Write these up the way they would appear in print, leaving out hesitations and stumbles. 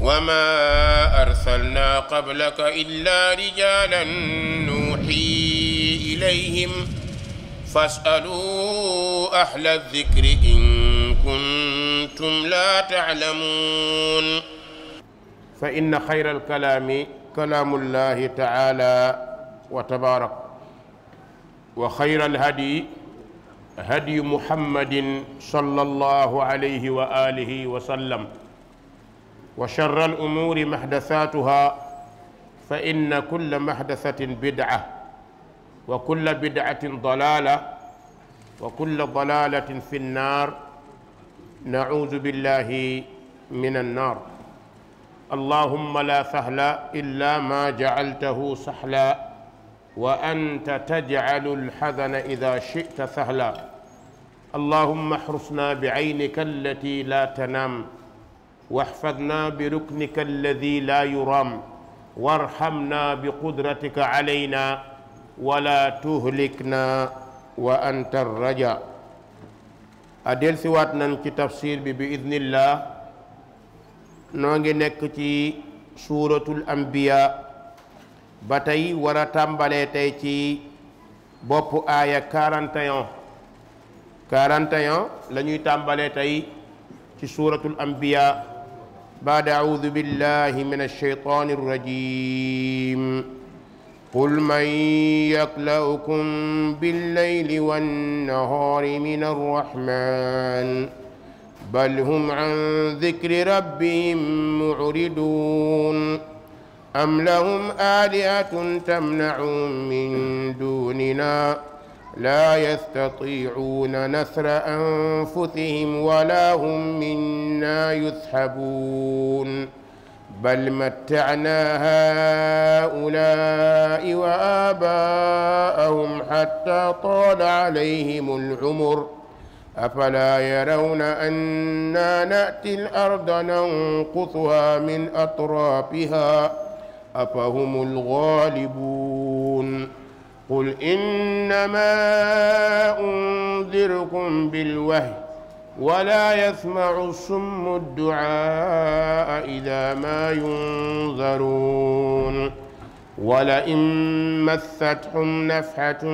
وما أرسلنا قبلك إلا رجالا نوحي إليهم فاسألوا أهل الذكر إن كنتم لا تعلمون فإن خير الكلام كلام الله تعالى وتبارك وخير الهدي هدي محمد صلى الله عليه وآله وسلم وشر الأمور محدثاتها فإن كل محدثة بدعة وكل بدعة ضلالة وكل ضلالة في النار نعوذ بالله من النار اللهم لا سهل إلا ما جعلته سهلا وأنت تجعل الحزن إذا شئت سهلا اللهم احرسنا بعينك التي لا تنام واحفظنا بركنك الذي لا يرام وارحمنا بقدرتك علينا ولا تهلكنا وأنت الرجاء أدل سواتنا في تفسير بإذن الله نونغي نك في سورة الأنبياء باتاي ورا تامبالي تاي ci bopp aaya 41 la ñuy tàmbalee tey ci suuratul anbiya بعد أعوذ بالله من الشيطان الرجيم قل من يكلؤكم بالليل والنهار من الرحمن بل هم عن ذكر ربهم معرضون أم لهم آلهة تمنعهم من دوننا لا يستطيعون نصر أنفسهم ولا هم منا يسحبون بل متعنا هؤلاء وآباءهم حتى طال عليهم العمر أفلا يرون أنا نأتي الأرض ننقصها من أطرافها أفهم الغالبون قل إنما أنذركم بالوحي ولا يسمع الصم الدعاء إذا ما ينذرون ولئن مستهم نفحة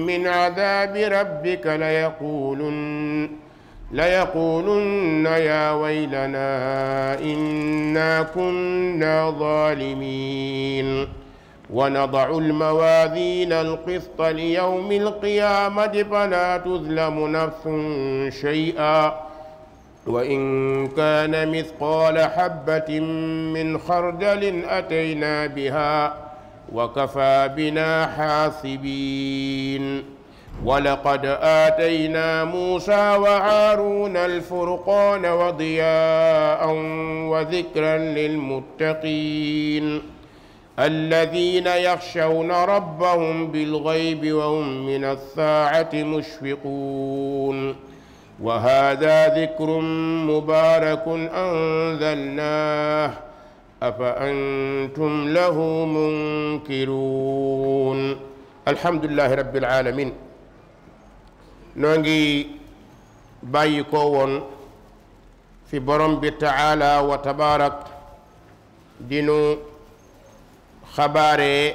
من عذاب ربك ليقولن يا ويلنا إنا كنا ظالمين ونضع الموازين القسط ليوم القيامة فلا تظلم نفس شيئا وإن كان مثقال حبة من خردل أتينا بها وكفى بنا حاسبين ولقد آتينا موسى وهارون الفرقان وضياء وذكرا للمتقين الذين يخشون ربهم بالغيب وهم من الساعة مشفقون وهذا ذكر مبارك أنزلناه أفأنتم له منكرون الحمد لله رب العالمين نونغي بايكوون في برم تعالى وتبارك دينو خباري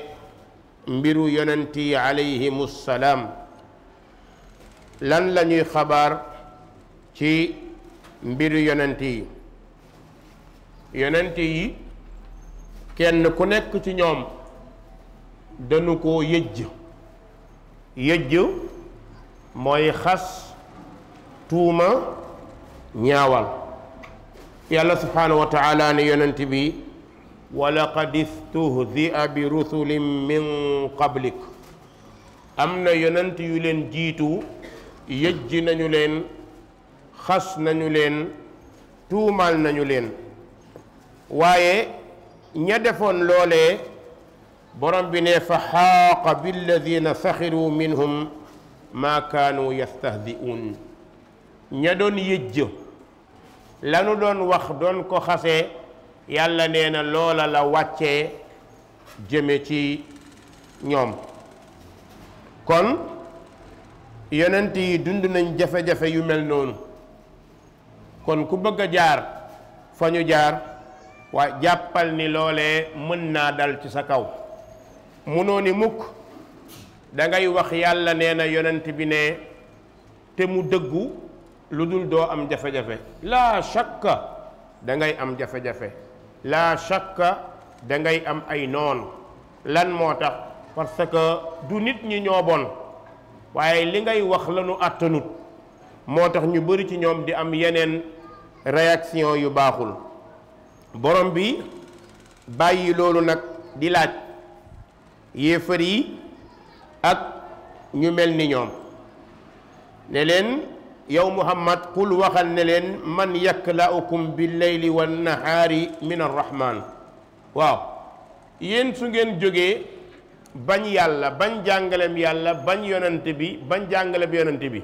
مبيرو يننتي عليهم السلام لن لني خبار ci mbiru yonent yi kenn ku nekk ci ñoom dañu ko yëjj mooy xas tuuma ñaawal yàlla subhaanahu wa taala ne yonent bi wa laqad istuhzi'a bi rusulin min qablik am na yonent yu leen jiitu yëjj nañu leen xas nañu leen tuumal nañu leen waaye ña defoon loolee borom bi ne fa xaaqa billadina saxiru minhum maa kaanu yastahzi'uun ña doon yëjj lanu doon wax doon ko xasee yàlla nee na loola la wàccee jëme ci ñoom kon yonent yi dund nañ jafe-jafe yu mel noonu kon ku bëgg a jaar fa ñu jaar waaye jàppal ni loolee mën naa dal ci sa kaw munoo ni mukk da ngay wax yàlla nee na yonent bi ne te mu dëggu lu dul doo am jafe-jafe laa shakka da ngay am jafe-jafe laa shakka da ngay am ay noon lan moo tax parce que du nit ñi ñoo bon waaye li ngay wax la ñu àttanut moo tax ñu bari ci ñoom di am yeneen réaction yu baaxul borom bi bàyyi loolu nag di laaj yéefar yi ak ñu mel ni ñoom ne leen yow Muhammad qul waxal ne leen man yaklaukum billeyli wannahaari min arrahman waaw yéen su ngeen jógee bañ yàlla bañ jàngalem yàlla bañ yonante bi bañ jàngalem yonante bi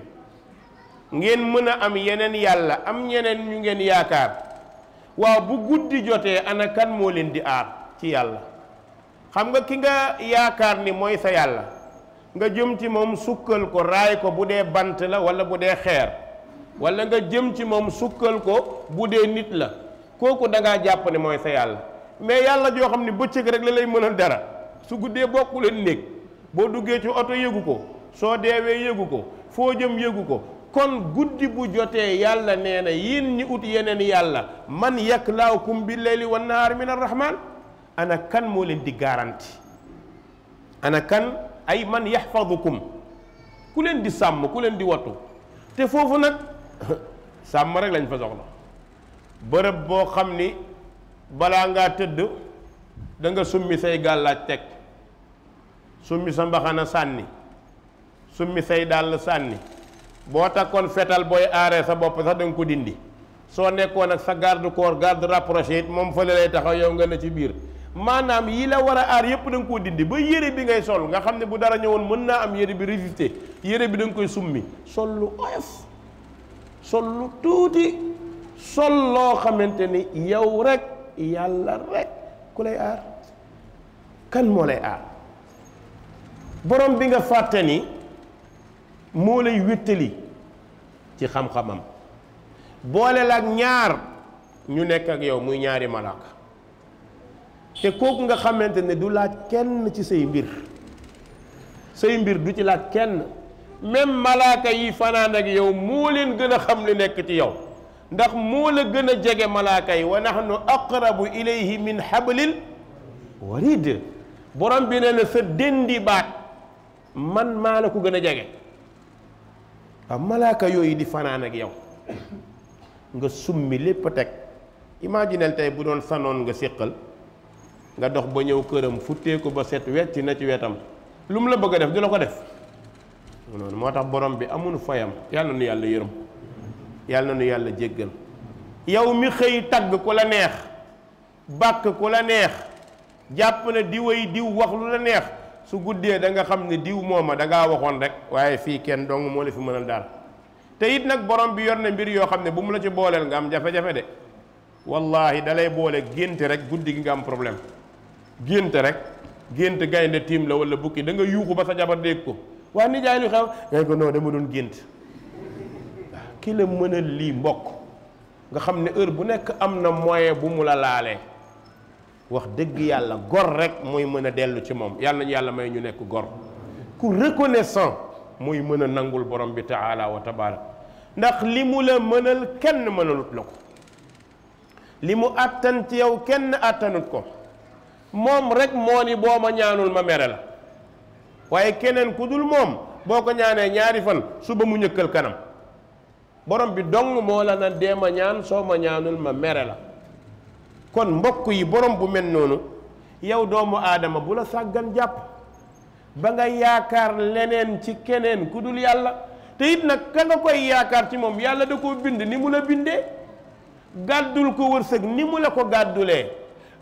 ngeen mën a am yeneen yàlla am ñeneen ñu ngeen yaakaar waaw bu guddi jotee ana kan moo leen di aar ci yàlla xam nga ki nga yaakaar ni mooy sa yàlla nga jëm ci moom sukkal ko raay ko bu dee bant la wala bu dee xeer wala nga jëm ci moom sukkal ko bu dee nit la kooku da ngaa jàpp ne mooy sa yàlla mais yàlla joo xam ne bëccëg rek la lay mënal dara su guddee bokku leen néeg boo duggee ci oto yëgu ko soo deewee yëgu ko foo jëm yëgu ko kon guddi bu jotee yàlla nee na yéen ñi ut yeneen yàlla man yaklaukum bi leyli wan nahaar min arrahman ana kan moo leen di garanti ana kan ay man yaxfadukum ku leen di sàmm ku leen di wattu te foofu nag sàmm rek lañ fa soxla bërëb boo xam ni balaa ngaa tëdd da nga summi say gàllaaj teg summi sa mbaxana sànni summi say dàll sànni boo takkoon fetal booy aaree sa bopp sax da nga ko dindi soo nekkoon ak sa garde corps garde rapproché it moom fële lay taxaw yow nga ne ci biir maanaam yi la war a aar yépp da nga koo dindi ba yére bi ngay sol nga xam ne bu dara ñëwoon mën naa am yére bi résister yére bi da nga koy summi sol lu oyof sol lu tuuti sol loo xamante ni yow rek yàlla rek ku lay aar kan moo lay aar borom bi nga fàtte ni moo lay wéttali ci xam-xamam boole la ak ñaar ñu nekk ak yow muy ñaari malaaka te kooku nga xamante ne du laaj kenn ci say mbir du ci laaj kenn même malaaka yi fanaan ak yow moo leen gën a xam li nekk ci yow ndax moo la gën a jege malaaka yi wa nahnu aqrabu ilayhi min hablil warid borom bi nee na sa déndi baat man maa la ko gën a jege waaw malaaka yooyu di fanaan ak yow nga summi lépp teg imaginel tey bu doon sanoon nga séqal nga dox ba ñëw këram futtee ko ba set wecc na ci wetam lu mu la bëgg a def du la ko def noonu moo tax borom bi amul fayam yàlla na nu yàlla yërëm yàlla na nu yàlla jéggal yow mi xëy tagg ku la neex bàkk ku la neex jàpp na diway diw wax lu la neex su guddee da nga xam ne diw mooma da ngaa waxoon rek waaye fii kenn dong moo la fi mënal daal te it nag borom bi yor na mbir yoo xam ne bu mu la ci booleel nga am jafe-jafe de wallahi dalay boole génte rek guddi gi nga am problème génte rek gént gaynde tiim la wala bukki da nga yuuxu ba sa jabar dégg ko waa nijaay lu xew ngay ko non dama doon gént waaw ki la mënal lii mbokk nga xam ne heure bu nekk am na moyen bu mu la laalee wax dëgg yàlla gor rek mooy mën a dellu ci moom yàlla nañu yàlla may ñu nekk gor ku reconnaissant mooy mën a nangul borom bi taala wa tabarak ndax li mu la mënal kenn mënalut la ko li mu àttan ci yow kenn àttanut ko moom rek moo ni boo ma ñaanul ma mere la waaye keneen ku dul moom boo ko ñaanee ñaari fan suba mu ñëkkal kanam borom bi dong moo la na dee ma ñaan soo ma ñaanul ma mere la kon mbokk yi borom bu mel noonu yow doomu aadama bu la sàggan jàpp ba nga yaakaar leneen ci keneen ku dul yàlla te it nag ka nga koy yaakaar ci moom yàlla da koo bind ni mu la bindee gàddul ko wërsëg ni mu la ko gàddulee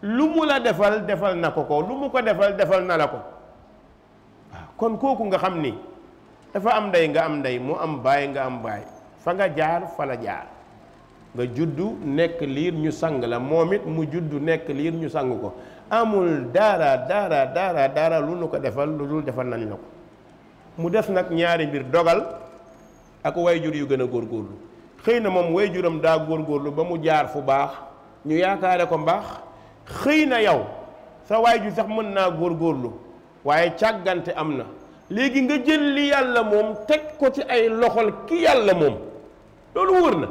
lu mu la defal defal na ko lu mu ko defal defal na la ko waaw kon kooku nga xam ni dafa am ndey nga am ndey mu am baay nga am baay fa nga jaar fa la jaar nga juddu nekk liir ñu sang la moom it mu juddu nekk liir ñu sang ko amul dara lu nu ko defal lu dul defal nañ la ko mu def nag ñaari mbir dogal ak wayjur yu gën a góorgóorlu xëy na moom wayjuram daa góorgóorlu ba mu jaar fu baax ñu yaakaare ko mbaax xëy na yow sa waay ju sax mën naa góorgóorlu waaye càggante am na léegi nga jël li yàlla moom teg ko ci ay loxol ki yàlla moom loolu wóor na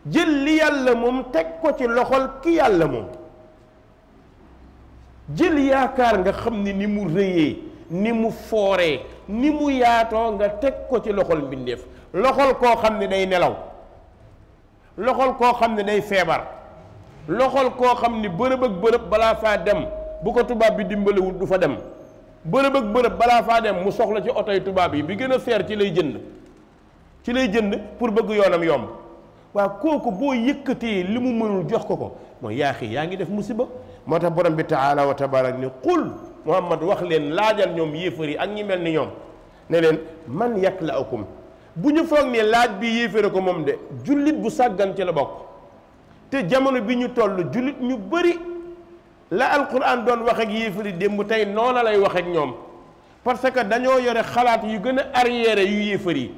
jël li yàlla moom teg ko ci loxol ki yàlla moom jël yaakaar nga xam ni mu rëyee ni mu fooree ni mu yaatoo nga teg ko ci loxol mbindeef loxol koo xam ne day nelaw loxol koo xam ne day feebar loxol koo xam ni bërëb ak bërëb balaa faa dem bu ko tubaab bi dimbalewul du fa dem bërëb ak bërëb balaa faa dem mu soxla ci oto yi tubaab yi bi gën a seer ci lay jënd pour bëgg yoonam yomb waaw kooku boo yëkkatee li mu mënul jox ko mooy yaa ngi def musiba moo tax borom bi taala wa tabarak ni qul Muhammad wax leen laajal ñoom yéefar yi ak ñi mel ni ñoom ne leen man yaklaukum bu ñu foog ne laaj bi yéefare ko moom de jullit bu sàggan ci la bokk te jamono bi ñu toll jullit ñu bëri la alquran doon wax ak yéefar yi démb tey noona lay wax ak ñoom parce que dañoo yore xalaat yu gën a arriéré yu yéefar yi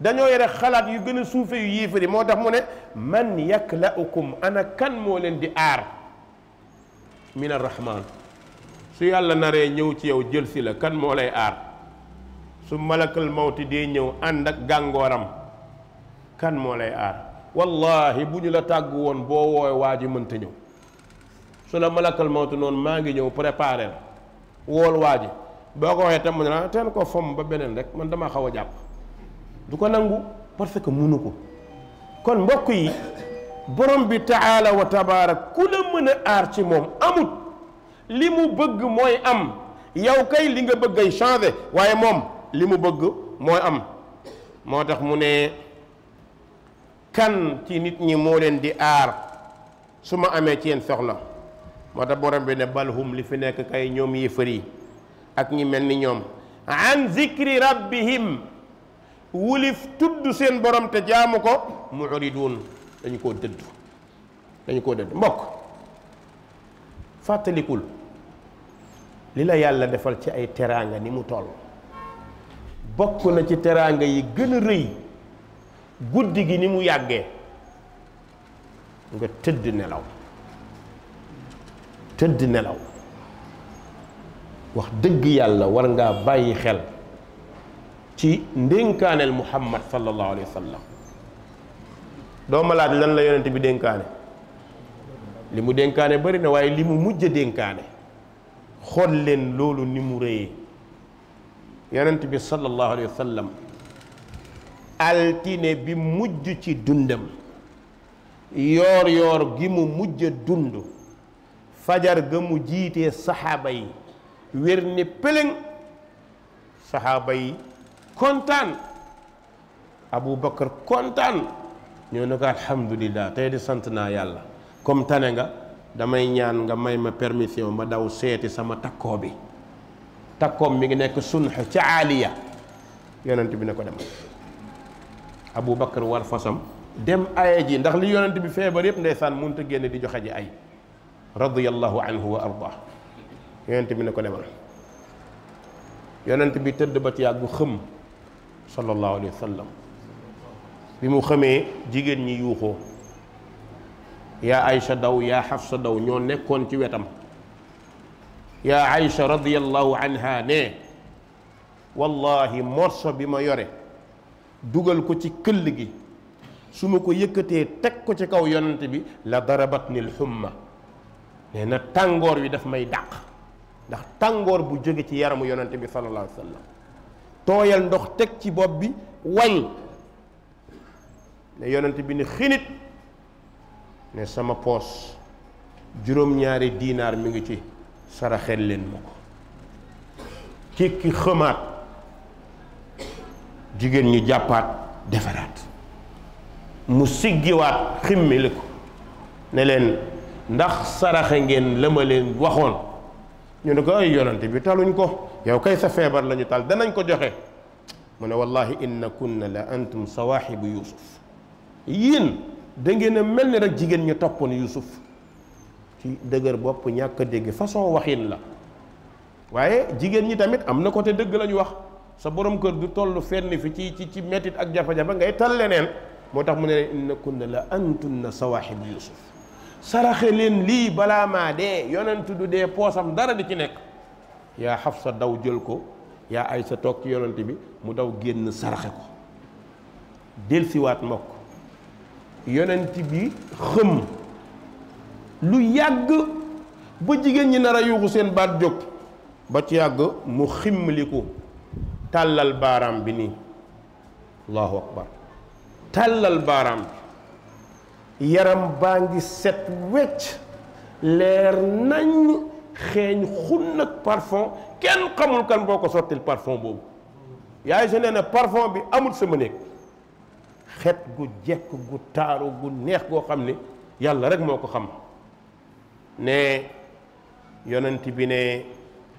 dañoo yore xalaat yu gën a suufe yu yéefar yi moo tax mu ne man yaklaukum ana kan moo leen di aar min arrahman su yàlla naree ñëw ci yow jël si la kan moo lay aar su malakal mawti dee ñëw ànd ak gàngooram kan moo lay aar wallahi bu ñu la tàggu woon boo wooy waa ji mënta ñëw su la malakal mawti noonu maa ngi ñëw préparé la wool waa ji boo ko waxee tam mu ne la teen ko fomm ba beneen rek man dama xaw a jàpp du ko nangu parce que munu ko kon mbokk yi borom bi taala wa tabaarak ku la mën a aar ci moom amut li mu bëgg mooy am yow kay li nga bëgg ay changé waaye moom li mu bëgg mooy am moo tax mu ne kan ci nit ñi moo leen di aar su ma amee ci yéen soxla moo tax borom bi ne balhum li fi nekk kay ñoom yéefar yi ak ñi mel ni ñoom an zikri rabbihim wulif tudd seen borom te jaamu ko muridun dañu koo dëdd mbokk fàttalikul li la yàlla defal ci ay teraanga ni mu toll bokk na ci teraanga yi gën a rëy guddi gi ni mu yàggee nga tëdd nelaw wax dëgg yàlla war ngaa bàyyi xel ci ndénkaaneel muhammad sallallahu alayhi wa sallam doo ma laaj lan la yonent bi dénkaane li mu dénkaane bari na waaye li mu mujj dénkaane xool leen loolu ni mu rëyee yonent bi sallallahu alayhi wa sallam altine bi mujj ci dundam yoor gi mu mujj dund fajar ga mu jiitee saxaaba yi wér ni pëlëng saxaaba yi kontaan Abu Bakar kontaan ñoo ne ko alhamdulillah tey di sant naa yàlla comme tane nga damay ñaan nga may ma permission ma daw seeti sama takkoo bi takkoom mi ngi nekk sunx ca aaliya yonent bi ne ko dem Abu Bakar war fasam dem aye ji ndax li yonent bi feebar yëpp ndeysaan mënut a génn di joxe ji ay radiyallahu anhu wa ardah yonent bi ne ko demal yonent bi tëdd ba ci yàggu xëm sallallahu alayhi wa sallam bi mu xamee jigéen ñi yuuxoo yaa Aïcha daw yaa Xafsa daw ñoo nekkoon ci wetam yaa Aïcha radiyallahu anha ne wallahi morso bi ma yore dugal ko ci këll gi su ma ko yëkkatee teg ko ci kaw yonent bi la darabatni lxumma nee na tàngoor wi daf may dàq ndax tàngoor bu jóge ci yaramu yonent bi sallallahu alayhi wa sallam tooyal ndox teg ci bopp bi wañ ne yonent bi ni xinit ne sama poos juróom-ñaari diinaar mi ngi ci saraxel leen ma ko ki xëmaat jigéen ñi jàppaat defaraat mu siggiwaat ximmili ko ne leen ndax saraxe ngeen la ma leen waxoon ñu ne ko ay yonante bi taluñ ko yow kay sa feebar lañu tal danañ ko joxe mu ne wallahi inna kunna la antum sawaaxibu yusuf yéen da ngeen a mel ni rek jigéen ñu toppoon yusuf ci dëgër bopp ñàkk a dégg façon waxin la waaye jigéen ñi tamit am na côté dëgg la ñu wax sa borom kër du toll fenn fi ci mettit ak jafe-jafe ngay tal leneen moo tax mu ne inna kunna la antunna sawaaxibu yusuf saraxe leen lii balaa maa dee yonent du dee poosam dara di ci nekk. yaa Xafsa daw jël ko, yaa Aysa toog ci yonent bi mu daw génn saraxe ko. delsiwaat mbokk yonent bi xëm lu yàgg ba jigéen ñi nar a yuuxu seen baat jóg ba ci yàgg mu ximmaliku tàllal baaraam bi nii, allahu akbar, tàllal baaraam bi, yaram baa ngi set wecc leer nañ xeeñ xun ak parfum, kenn xamul kan boo ko sottil parfum boobu. yaay sa nee na parfum bi amul sama néeg, xet gu jekk gu taaru gu neex goo xam ne yàlla rek moo ko xam. ne yonent bi ne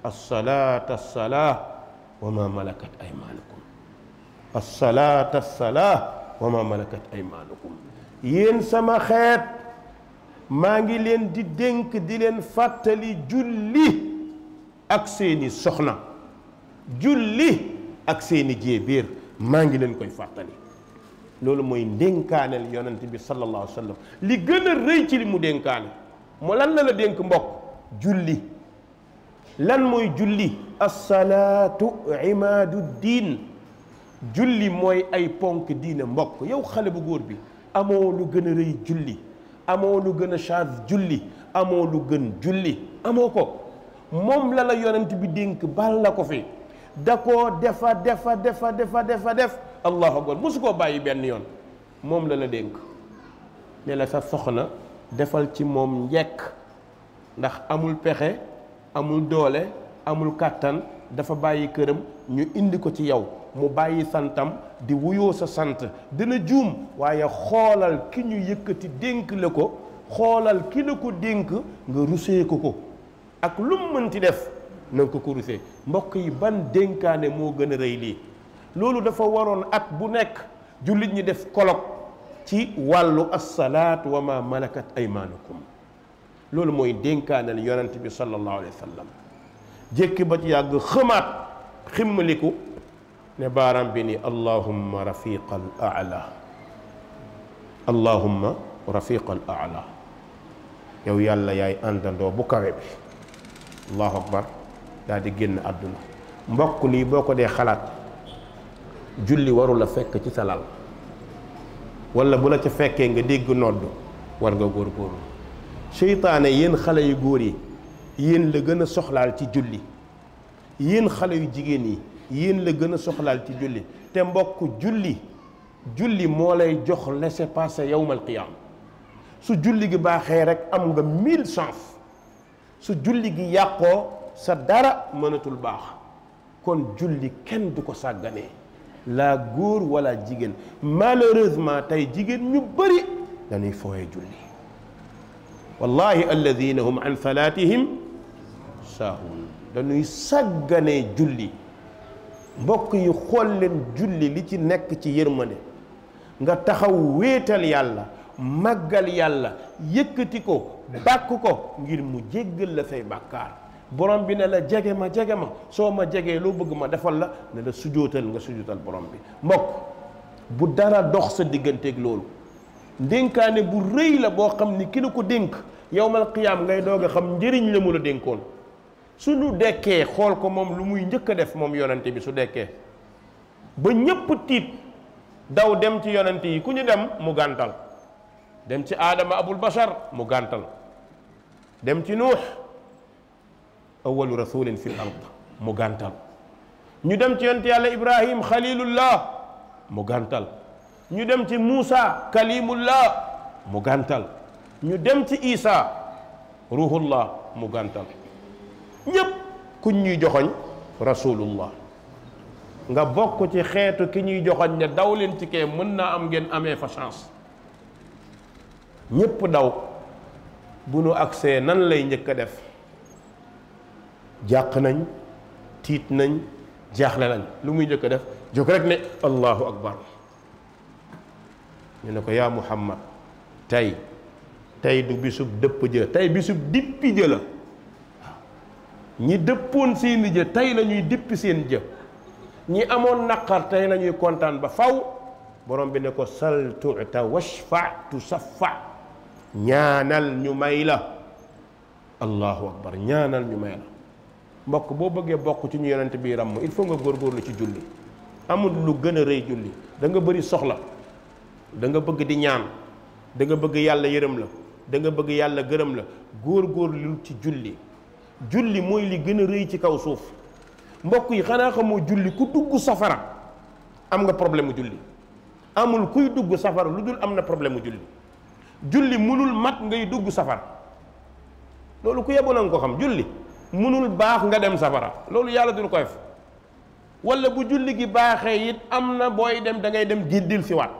assalaat assalaa wa ma malakat aymaanukum, assalaat assalaa wa ma malakat aymaanukum. yéen sama xeet maa ngi leen di dénk di leen fàttali julli ak seeni soxna, julli ak seeni jéebéer maa ngi leen koy fàttali. loolu mooy ndénkaaneel yonent bi sallallahu alayhi wa sallam li gën a rëy ci li mu dénkaane. mu lan la dénk mbokk? julli. lan mooy julli? assalaatu imaadu diin. julli mooy ay ponk diine mbokk. yow xale bu góor bi amoo lu gën a rëy julli, amoo lu gën a charge julli, amoo lu gën julli, amoo ko. moom la yonent bi dénk bal la ko fi, da koo def allahu akbar, mosu koo bàyyi benn yoon. moom la dénk ne la sa soxna defal ci moom njekk, ndax amul pexe, amul doole, amul kàttan, dafa bàyyi këram ñu indi ko ci yow, mu bàyyi santam di wuyoo sa sant. dina juum, waaye xoolal ki ñu yëkkati dénk la ko, xoolal ki la ko dénk nga rusee ko ak lu mu mënti def na nga ko rusee. mbokk yi ban dénkaane moo gën a rëy lii? loolu dafa waroon at bu nekk jullit ñi def colloque ci wàllu assalaat wa ma malakat aymaanukum. loolu mooy dénkaaneel yonent bi sallallahu alayhi wa sallam. jékki ba ci yàgg xëmaat ximmaliku ne baaraam bi ni allahumma rafiqa al aala, allahumma rafiqa al aala. yow yàlla yaay àndandoo bu kawe bi. allahu akbar, daal di génn àdduna. mbokk lii boo ko dee xalaat, julli waru la fekk ci sa lal, wala bu la ca fekkee nga dégg nodd war nga góorgóorlu. seytaane yéen xale yu góor yi yéen la gën a soxlaal ci julli, yéen xale yu jigéen yi yéen la gën a soxlaal ci julli. te mbokk julli moo lay jox laissez-passer yawmal qiyaam. su julli gi baaxee rek am nga 1000 chance, su julli gi yàqoo sa dara mënatul baax. kon julli kenn du ko sàgganee, la góor wala jigéen. malheureusement tey jigéen ñu bëri dañuy fooye julli. wallahi alladina hum an salatihim saahun, dañuy sàgganee julli. mbokk yi xool leen julli li ci nekk ci yërmande. nga taxaw wéetal yàlla, màggal yàlla, yëkkati ko, bàkk ko ngir mu jéggal la say bàkkaar. borom bi ne la jege ma soo ma jegee loo bëgg ma defal la, ne la sujootal nga sujootal borom bi. mbokk bu dara dox sa digganteeg loolu, ndénkaane bu rëy la boo xam ni ki la ko dénk yawmal qiyaam ngay doog a xam njëriñ la mu la dénkoon. suñu dekkee xool ko moom lu muy njëkk a def moom yonante bi su dekkee ba ñépp tiit daw dem ci yonante yi, ku ñu dem mu gàntal. dem ci aadama abul bashar mu gàntal, dem ci nuux awalu rasulin fil ard mu gàntal, ñu dem ci yonent yàlla ibrahim xalilullah mu gàntal, ñu dem ci muusa kalimullah mu gàntal, ñu dem ci isa ruhullah mu gàntal. ñépp kuñ ñuy joxoñ rasulullah. nga bokk ci xeetu ki ñuy joxoñ ne daw leen ci kee, mën naa am ngeen amee fa chance. ñépp daw. bu nu agsee nan lay njëkk a def? jàq nañ, tiit nañ, jaaxle nañ. lu muy njëkk a def? jóg rek ne allahu akbar. ñu ne ko yaa muhammad tey du bisub dëpp jë, tey bisub dippi jë la. ñi dëppoon seeni jë tey la ñuy dippi seen jë, ñi amoon naqar tey la ñuy kontaan ba faw. borom bi ne ko sal tu'ta washfa tu saffa. ñaanal ñu may la. allahu akbar, ñaanal ñu may la. mbokk boo bëggee bokk ci ñu yonent bi ràmm il faut nga góorgóorlu ci julli. amul lu gën a rëy julli. da nga bëri soxla, da nga bëgg di ñaan, da nga bëgg yàlla yërëm la, da nga bëgg yàlla gërëm la, góorgóorlu ci julli. julli mooy li gën a rëy ci kaw suuf. mbokk yi xanaa xamoo julli ku dugg safara am nga problème mu julli. amul kuy dugg safara lu dul am na problème mu julli. julli munul mat ngay dugg safara, loolu ku yeboo na nga ko xam. julli munul baax nga dem safara, loolu yàlla dul ko def. wala bu julli gi baaxee it am na booy dem da ngay dem jiddil si waat.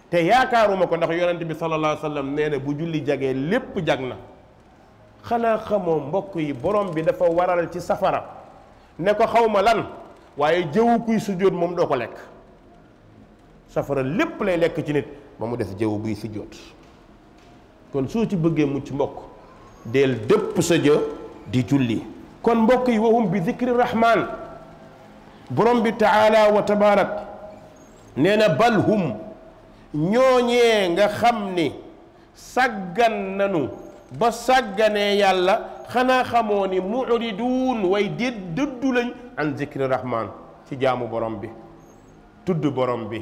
te yaakaaruma ko, ndax yonent bi sallallahu alayhi wa sallam nee na bu julli jagee lépp jag na. xanaa xamoo mbokk yi borom bi dafa waral ci safara ne ko xawma lan, waaye jëwu kuy sujjóot moom doo ko lekk. safara lépp lay lekk ci nit ba mu des jëwu buy sujjóot. kon soo ci bëggee mucc mbokk del dëpp sa jë di julli. kon mbokk yi wahum bi zikri rahman, borom bi taala wa tabarak nee na bal hum, ñooñee nga xam ni sàggan nanu ba sàgganee yàlla, xanaa xamoo ni mu'riduun way dëddu lañ an zikri rahman, ci jaamu borom bi, tudd borom bi,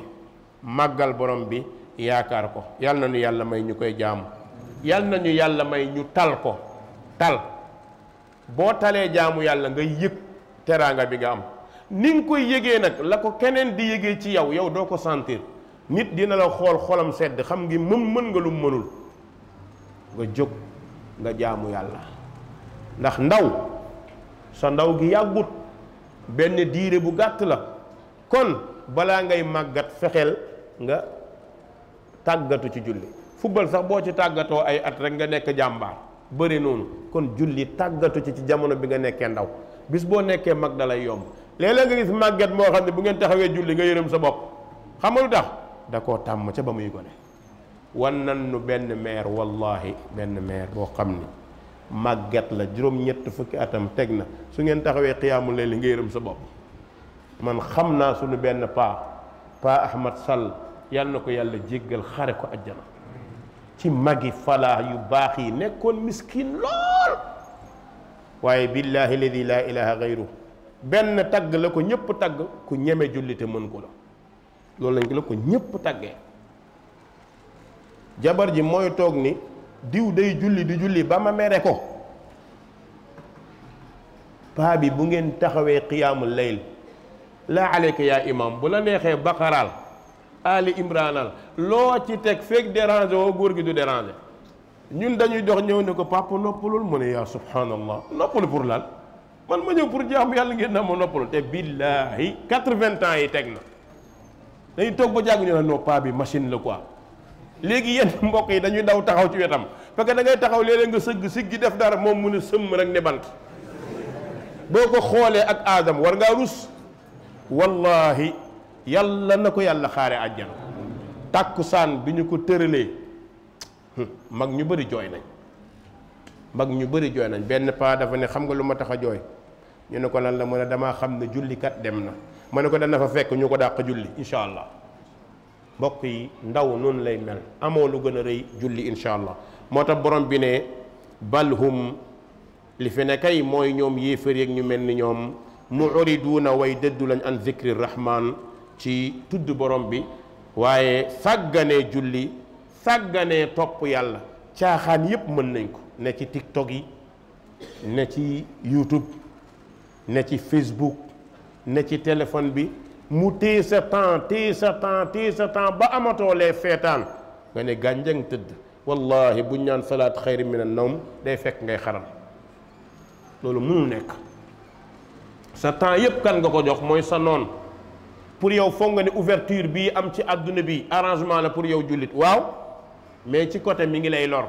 màggal borom bi, yaakaar ko. yal na ñu yàlla may ñu koy jaamu, yal na ñu yàlla may ñu tal ko. tal boo talee jaamu yàlla nga yëg teraanga bi nga am. ni nga koy yëgee nag la ko keneen di yëgee ci yow, yow doo ko sentir. nit dina la xool xolam sedd, xam ngi mën nga lu mënul, nga jóg nga jaamu yàlla. ndax ndaw sa ndaw gi yàggut, benn diire bu gàtt la. kon balaa ngay màggat fexeel nga tàggatu ci julli. football sax boo ci tàggatoo ay at rek nga nekk jàmbaar, bëri noonu. kon julli tàggatu ci jamono bi nga nekkee ndaw. bis boo nekkee mag da lay yomb. léeg-léeg nga gis màgget moo xam ne bu ngeen taxawee julli nga yërëm sa bopp. xam nga lu tax? da koo tàmm ca ba muy gone. wan nan nu benn meer, wallahi benn meer boo xam ni màgget la, juróom-ñett fukki atam teg na. su ngeen taxawee xiyaamu layl nga yërëm sa bopp. man xam naa suñu benn pa Ahmad Sall, yal na ko yàlla jéggal, xare ko ajjana. ci magi falaa yu baax yi nekkoon miskin lool, waaye billahi alladi laa ilaha gayru benn tagg la ko ñëpp tagg, ku ñeme julli te mën ko la. loolu lañ ko la ko ñëpp taggee. jabar ji mooy toog ni diw day julli di julli ba ma mere ko. paa bi bu ngeen taxawee qiyaamul layl, laa aleyka yaa imam, bu la neexee baqaraal ali imranal, loo ci teg fekk déranger woo góor gi du déranger. ñun dañuy dox ñëw ne ko papa noppalul, mu ne yaa subhanallah, noppalu pour lan? man ma ñëw pour jaamu yàlla ngeen na ma noppalu. te billahi 80 ans yi teg na. dañuy toog ba jàgg ñu ne non paa bi machine la quoi. léegi yenn mbokk yi dañuy daw taxaw ci wetam, parce que da ngay taxaw léeg-léeg nga sëgg siggi def dara, moom mu ne sëmm rek ne bant. boo ko xoolee ak aadam war ngaa rus. wallahi yàlla na ko yàlla xaare àjjana. tàkkusaan bi ñu ko tëralee mag ñu bëri jooy nañ. mag ñu bëri jooy nañ. benn paa dafa ne xam nga lu ma tax a jooy? ñu ne ko lan la, mu ne damaa xam ne jullikat dem na. ma ne ko dana fa fekk ñu ko dàq julli incha allah. mbokk yi ndaw noonu lay mel, amoo lu gën a rëy julli incha allah. moo tax borom bi ne bal hum, li fi ne kay mooy ñoom yéefar yeeg ñu mel ni ñoom, mu'riduuna way dëddu lañ an zikri rahman, ci tudd borom bi, waaye sàgganee julli, sàgganee topp yàlla. caaxaan yépp mën nañ ko, ne ci tiktok yi, ne ci youtube, ne ci facebook, ne ci téléphone bi, mu téye sa temps ba amatoo lee feetaan nga ne gànjang tëdd. wallahi buñ ñaan salaat xayri min an nawm day fekk ngay xaram. loolu mënul nekk. sa temps yépp kan nga ko jox? mooy sa noon. pour yow foog nga ne ouverture bii am ci àdduna bi arrangement la pour yow jullit, waaw, mais ci côté mi ngi lay lor.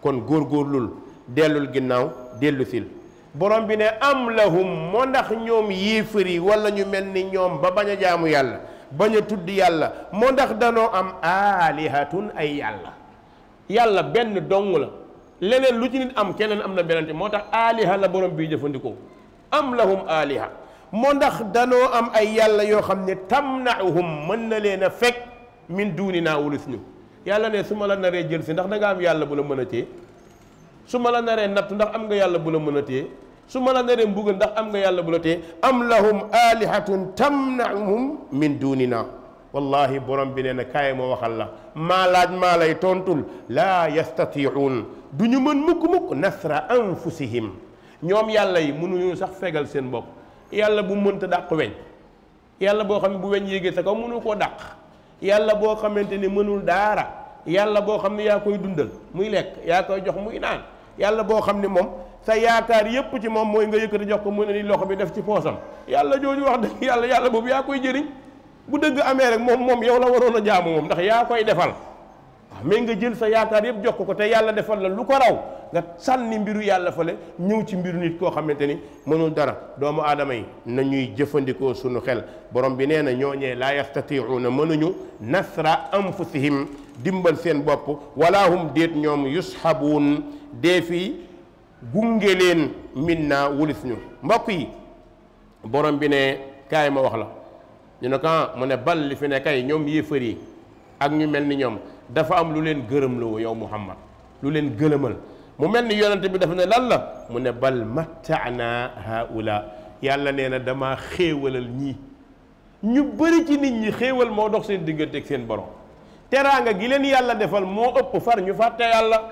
kon góorgóorlul, dellul ginnaaw, dellu sil. borom bi ne am lahum, moo ndax ñoom yéefar yi wala ñu mel ni ñoom ba bañ a jaamu yàlla, bañ a tudd yàlla, moo ndax danoo am aalihatun ay yàlla. yàlla benn dong la, leneen lu ci nit am keneen am na beneen. moo tax aaliha la borom bi jëfandikoo. am lahum aaliha, moo ndax danoo am ay yàlla yoo xam ne tamnauhum mën na leen a fekk min duuni naa wulus ñu. yàlla ne su ma la naree jël si ndax da nga am yàlla bu la mën a téye su ma la naree natt ndax am nga yàlla bu la mën a téye su ma la naree mbugal ndax am nga yàlla bu la téye am lahum alihatun tamnauhum min dunina wallahi borom bi nee na kaay moo waxal la maa laaj maa lay tontul laa yastatiuun du ñu mën mukk-mukk nasra anfusihim ñoom yàlla yi mënuñu sax fegal seen bopp yàlla bu mënta dàq weñ yàlla boo xam ne bu weñ yéegee sa kaw mënu koo dàq yàlla boo xamante ni mënul daara yàlla boo xam ne yaa koy dundal muy lekk yaa koy jox muy naan yàlla boo xam ne moom sa yaakaar yépp ci moom mooy nga yëkkati jox ko mu ne ni loxo bi def ci poosam yàlla jooju wax dëgg yàlla boobu yaa koy jëriñ bu dëgg amee rek moom yow la waroon a jaamu moom ndax yaa koy defal waaw mais nga jël sa yaakaar yëpp jox ko te yàlla defal la lu ko raw nga sànni mbiru yàlla fale ñëw ci mbiru nit koo xamante ni mënul dara doomu aadama yi nañuy jëfandikoo sunu xel borom bi nee na ñooñee laa yastatiuuna mënuñu nasra anfusihim dimbal seen bopp wala hum déet ñoom yushabuun dee fi gunge leen min naa wulis ñu mbokk yi borom bi ne kaay ma wax la ñu ne ko mu ne bal li fi ne kay ñoom yéefar yi ak ñu mel ni ñoom dafa am lu leen gërëm loo yow Muhammad lu leen gëlëmal mu mel ni yonente bi dafa ne lan la mu ne bal mattaana haula yàlla nee na dama xéewalal ñii ñu bëri ci nit ñi xéewal moo dox seen diggante ak seen borom teraanga gi leen yàlla defal moo ëpp far ñu fàtte yàlla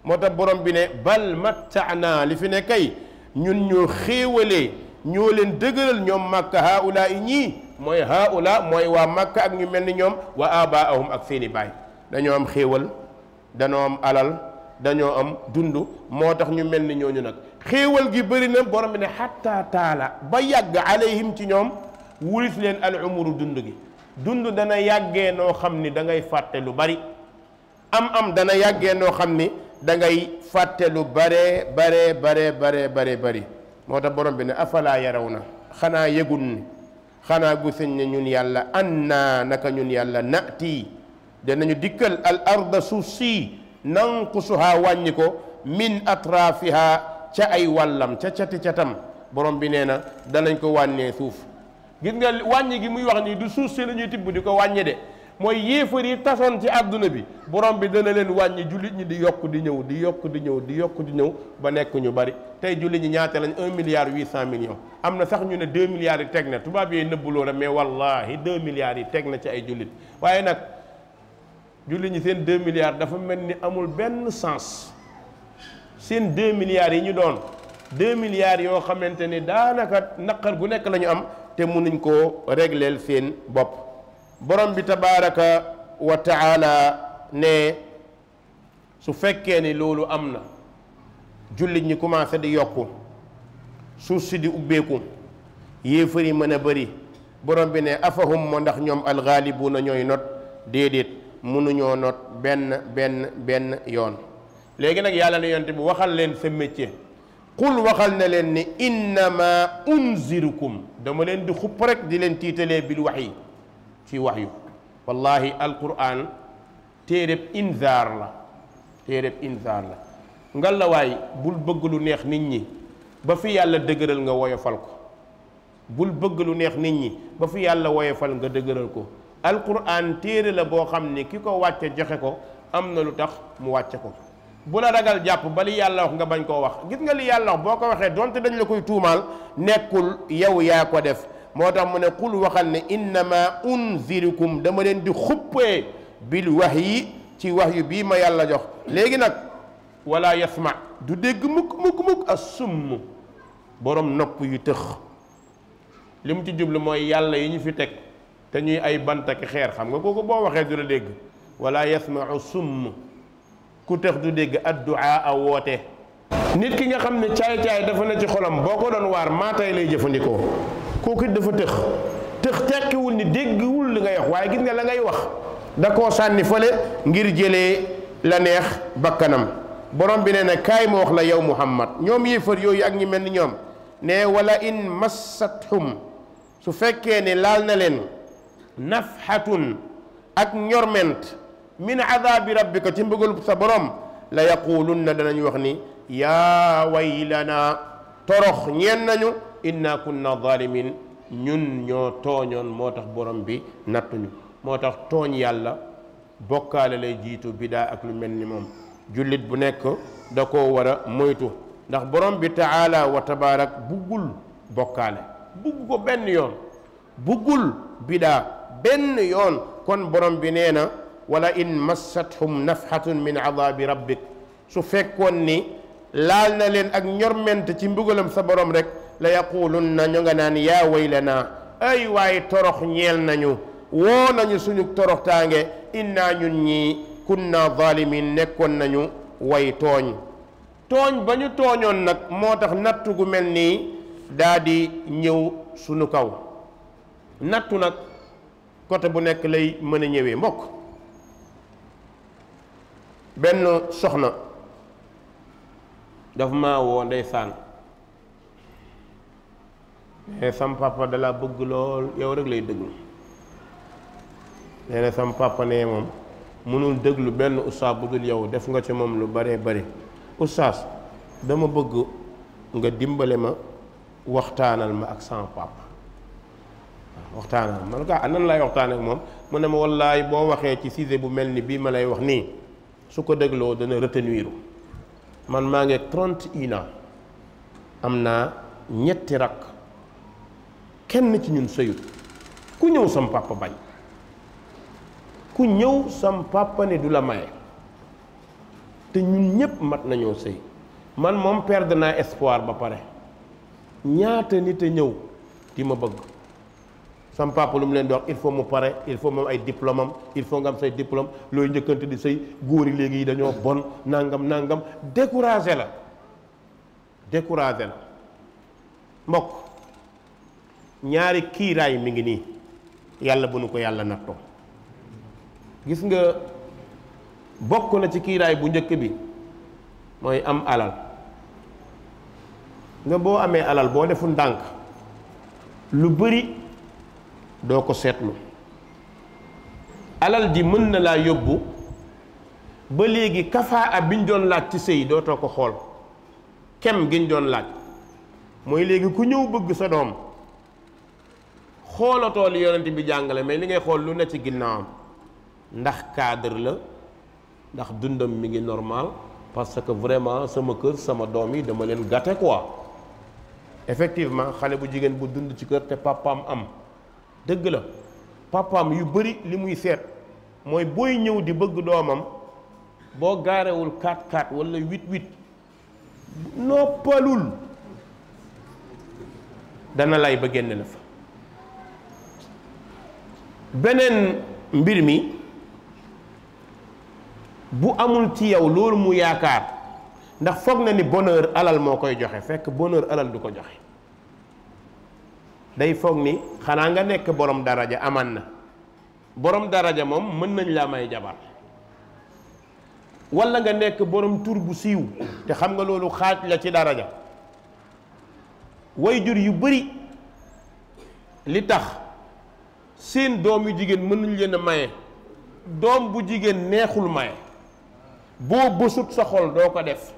moo tax borom bi ne bal mattaana li fi ne kay ñun ñoo xéewalee ñoo leen dëgëral ñoom màkka haula yi ñii mooy haula mooy waa màkka ak ñu mel ni ñoom wa abaahum ak seeni baay dañoo am xéewal dañoo am alal dañoo am dund moo tax ñu mel ni ñooñu nag xéewal gi bëri na borom bi ne xatta taala ba yàgg alayhim ci ñoom wulis leen al umuru dund gi dund dana yàggee noo xam ni da ngay fàtte lu bari am dana yàggee noo xam ni da ngay fàtte lu bare bari moo tax borom bi ne afalaa yaraw na xanaa yëgun ni xanaa guseñ ne ñun yàlla annaa naka ñun yàlla nati danañu dikkal al arda suuf sii nanqusuhaa wàññi ko min atrafiha ca ay wàllam ca cati catam borom bi nee na danañ ko wàññee suuf gis nga wàññi gi muy wax nii du suuf si la ñuy tibb di ko wàññi de mooy yéefar yi tasoon ci àdduna bi borom bi dana leen wàññi jullit ñi di yokk di ñëw di yokk di ñëw di yokk di ñëw ba nekk ñu bari tey jullit ñi ñaata lañ 1 milliard 800 millions am na sax ñu ne 2 milliards yi teg na tubaab yooyu nëbbuloo la mais wallahi 2 milliards yi teg na ci ay jullit waaye nag jullit ñi seen 2 milliards dafa mel ni amul benn sens seen 2 milliards yi ñu doon 2 milliards yoo xamante ni daanaka naqar gu nekk la ñu am te mënuñ koo régleel seen bopp borom bi tabaraka wa taala ne su fekkee ni loolu am na jullit ñi commencé di yokku suuf si di ubbeeku yéefar yi mën a bëri borom bi ne afahum moo ndax ñoom alxaalibuuna ñooy not déedéet mënuñoo not benn yoon léegi nag yàlla ne yonte bi waxal leen sa métier qul waxal na leen ni innama unzirukum dama leen di xupp rek di leen tiitalee bil waxyi ci waxyu wallahi alquran téereb inzaar la ngal la waay bul bëgg lu neex nit ñi ba fi yàlla dëgëral nga woyofal ko bul bëgg lu neex nit ñi ba fi yàlla woyofal nga dëgëral ko alquran téere la boo xam ni ki ko wàcce joxe ko am na lu tax mu wàcce ko bu la ragal jàpp ba li yàlla wax nga bañ koo wax gis nga li yàlla wax boo ko waxee donte dañ la koy tuumaal nekkul yow yaa ko def moo tax mu ne qul waxal ne innama unzirukum dama leen di xuppee bil wahyi ci wahyu bii ma yàlla jox léegi nag wala yasma du dégg mukk as-summ borom nopp yu tëx li mu ci jublu mooy yàlla yi ñu fi teg te ñuy ay bant ak xeer xam nga kooku boo waxee du la dégg wala yasmau summ ku tëx du dégg addu'a a woote nit ki nga xam ne caay-caay dafa na ci xolam boo ko doon waar maatay lay jëfandikoo kooku it dafa tëx tekkiwul ni déggiwul li ngay wax waaye gis nga la ngay wax da koo sànni fële ngir jëlee la neex bakkanam borom bi nee na kaay ma wax la yow Muhammad ñoom yéefar yooyu ak ñi mel ni ñoom ne wala in massathum su fekkee ne laal na leen nafhatun ak ñorment min adabi rabbika ci mbëggal sa borom la yaqulunna danañ wax ni yaa waylana torox ñeen nañu inna kunna zalimin ñun ñoo tooñoon moo tax borom bi nattuñu moo tax tooñ yàlla bokkaale lay jiitu bidaa ak lu mel ni moom jullit bu nekk da koo war a moytu ndax borom bi taala wa tabaarak buggul bokkaale bugg ko benn yoon buggul bidaa benn yoon kon borom bi nee na wala in massathum nafhatun min adabi rabbik su fekkoon ni laal na leen ak ñorment ci mbugalam sa borom rek la yaqulunna ñu nga naan yaa waylana ay waaye torox ñeel nañu woo nañu suñu toroxtaange inna ñun ñi kunna zalimin nekkoon nañu way tooñ ba ñu tooñoon nag moo tax nattu gu mel nii daa di ñëw suñu kaw nattu nag côté bu nekk lay mën a ñëwee mbokk benn soxna daf maa woo ndeysaan mais sam papa dala bëgg lool yow rek lay déglu nee na sam papa ne moom mënul déglu benn ustaas bu dul yow def nga ci moom lu bare bari ustaas dama bëgg nga dimbale ma waxtaanal ma ak sama papa waxtaanal man ka nan lay waxtaan ak moom mu ne ma wallaay boo waxee ci sujet bu mel ni bii ma lay wax nii su ko dégloo dana retenir man maa ngi 31 ans am naa ñetti rakk kenn ci ñun sëyut ku ñëw sam papa bañ ku ñëw sam papa ne du la maye te ñun ñépp mat nañoo sëy man moom perdre naa espoir ba pare ñaata nit a ñëw di ma bëgg sam papa lu mu leen di wax il faut mu pare il faut moom ay diplôme am il faut nga am say diplôme looy njëkkante di sëy góor yi léegi yi dañoo bon nangam découragé la mbokk ñaari kiiraay mi ngi nii yàlla bu nu ko yàlla nattoo gis nga bokk na ci kiiraay bu njëkk bi mooy am alal nga boo amee alal boo defu ndànk lu bari doo ko seetlu alal ji mën na laa yóbbu ba léegi kafaa biñ doon laaj ci sëy dootoo ko xool kem giñ doon laaj mooy léegi ku ñëw bëgg sa doom xoolatoo li yonent bi jàngale mais li ngay xool lu ne ci ginnaawam ndax cadre la ndax dundam mi ngi normal parce que vraiment sama kër sama doom yi dama leen gâté quoi effectivement xale bu jigéen bu dund ci kër te papaam am dëgg la papaam yu bari li muy seet mooy booy ñëw di bëgg doomam boo gaarewul 4-4 wala 8-8 noppalul dana lay ba génn la fa beneen mbir mi bu amul ci yow loolu mu yaakaar ndax foog na ni bonheur alal moo koy joxe fekk bonheur alal du ko joxe day foog ni xanaa nga nekk borom daraja aman na borom daraja moom mën nañ laa may jabar walla nga nekk borom tur bu siiw te xam nga loolu xaaj la ci daraja wayjur yu bari li tax seen doom yu jigéen mën nañ leen a maye doom bu jigéen neexul maye boo bësut sa xol doo ko def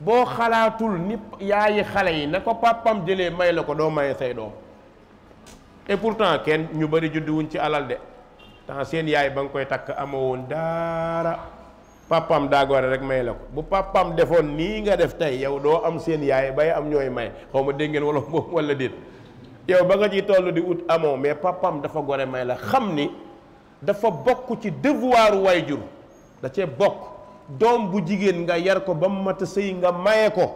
boo xalaatul ni yaayi xale yi na ko pàppam jëlee may la ko doo maye say doom et pourtant kenn ñu bari judduwuñ ci alal de temps seen yaay ba nga koy takk amoon dara pàppam daa gore rek may la ko bu pàppam defoon nii nga def tey yow doo am seen yaay bay am ñooy may xaw ma dégg ngeen wala moom wala déet yow ba nga ciy toll di ut amoo mais pàppam dafa gore may la xam ni dafa bokk ci devoiru waajur da cee bokk doom bu jigéen nga yar ko ba mu mat a sëy nga maye ko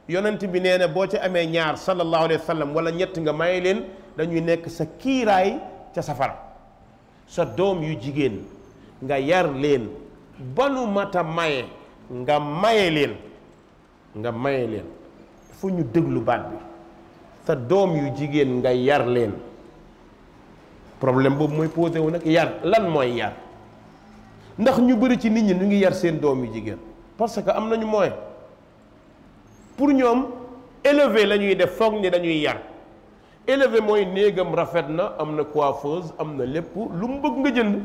yonent bi nee na boo ci amee ñaar sallallahu alayhi wa sallam wala ñett nga maye leen dañuy nekk sa kiiraay ca safara sa doom yu jigéen nga yar leen ba nu mat a maye nga maye leen fu ñu déglu baat bi sa doom yu jigéen nga yar leen problème boobu mooy posé wu nag yar lan mooy yar ndax ñu bëri ci nit ñi ñu ngi yar seen doom yu jigéen parce que am nañu moyen pour ñoom élever la ñuy def foog ni dañuy yar élever mooy néegam rafet na am na coiffeuse am na lépp lu mu bëgg nga jënd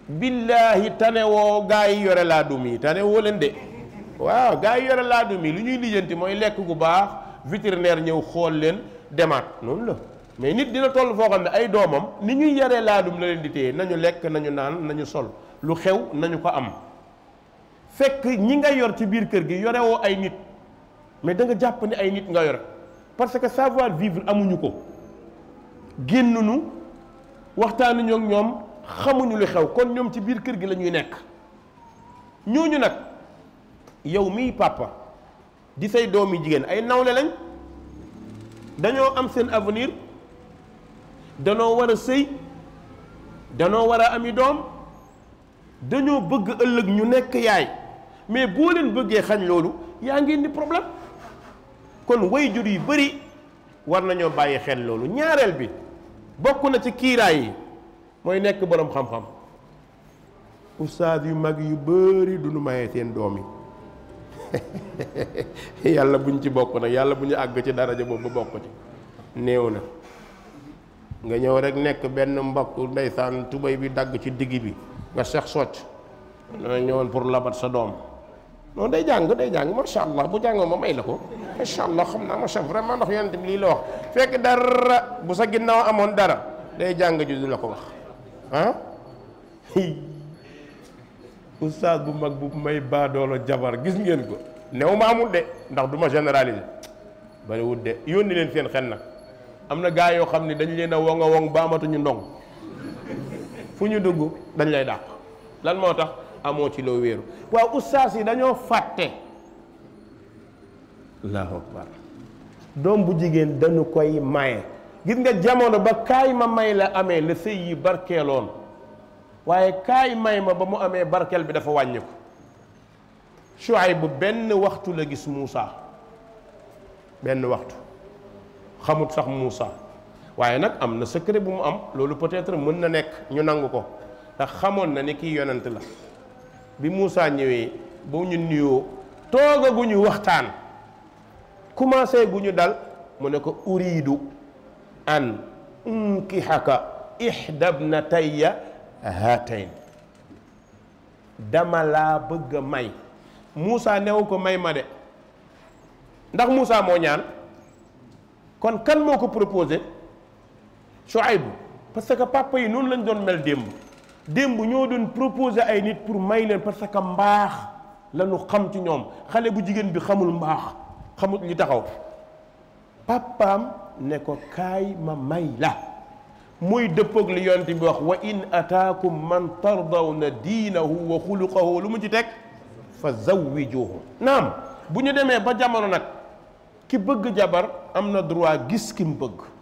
billaahi tane woo gaa yi yore laadum yi tane woo leen de waaw gaa yi yore laadum yi lu ñuy lijjanti mooy lekk gu baax vétérinaire ñëw xool leen demaat noonu la mais nit dina toll foo xam ne ay doomam ni ñuy yaree laadum la leen di téye nañu lekk nañu naan nañu sol lu xew nañu ko am fekk ñi nga yor ci biir kër gi yorewoo ay nit mais da nga jàpp ne ay nit nga yor parce que savoir vivre amuñu ko génnuñu waxtaanuñu ak ñoom xamuñu lu xew kon ñoom ci biir kër gi la ñuy nekk ñooñu nag yow miy papa di say doomi jigéen ay nawle lañ dañoo am seen avenir danoo war a sëy danoo war a ami doom dañoo bëgg ëllëg ñu nekk yaay mais boo leen bëggee xañ loolu yaa ngi indi problème kon waajur yu bari war nañoo bàyyi xel loolu ñaareel bi bokk na ci kiiraay yi mooy nekk boroom xam-xam ustaas yu mag yu bari du nu maye seen doom yi yàlla buñ ci bokk nag yàlla bu ñu àgg ci daraja boobu ba bokk ci néew na nga ñëw rek nekk benn mbokk ndeysaan tubéy bi dagg ci digg bi nga sex socc dana ñëwoon pour labat sa doom non day jàng macha allah bu jàngoo ma may la ko macha allah xam naa macha vraiment ndax yonent bi lii la wax fekk dara bu sa ginnaaw amoon dara day jàng ju du la ko wax ah oustaz bu mag bu may baadoolo jabar gis ngeen ko new ma amul de ndax du ma généraliser bari wut de yónni leen seen xel nag am na gaa yoo xam ne dañ leen a wong a wong ba amatuñu ndong fu ñu dugg dañ lay dàq lan moo tax amoo ci loo wéeru waaw ustaas yi dañoo fàtte allahu akbar doom bu jigéen dañu koy maye gis nga jamono ba kaay ma may la amee la sëy yi barkeeloon waaye kaay may ma ba mu amee barkeel bi dafa wàññi ko Shuayb bu benn waxtu la gis Muusa benn waxtu xamut sax Muusa waaye nag am na secret bu mu am loolu peut-être mën na nekk ñu nangu ko ndax xamoon na ni kii yonent la bi Muusa ñëwee ba ñu nuyoo toogaguñu waxtaan commencé guñu dal mu ne ko uridu an unkihaka ihda ibnatayya hatayn dama laa bëgg a may Muusa newu ko may ma de ndax Muusa moo ñaan kon kan moo ko proposé Shuayb parce que papa yi noonu lañ doon mel démb ñoo doon proposé ay nit pour may leen parce que mbaax la ñu xam ci ñoom xale bu jigéen bi xamul mbaax xamul li taxaw papaam ne ko kaay ma may la muy dëppoog li yonent bi wax wa in ataakum man tardawna diinahu wa xuluqahu lu mu ci teg fa zawwijuhu naam bu ñu demee ba jamono nag ki bëgg jabar am na droit gis ki mu bëgg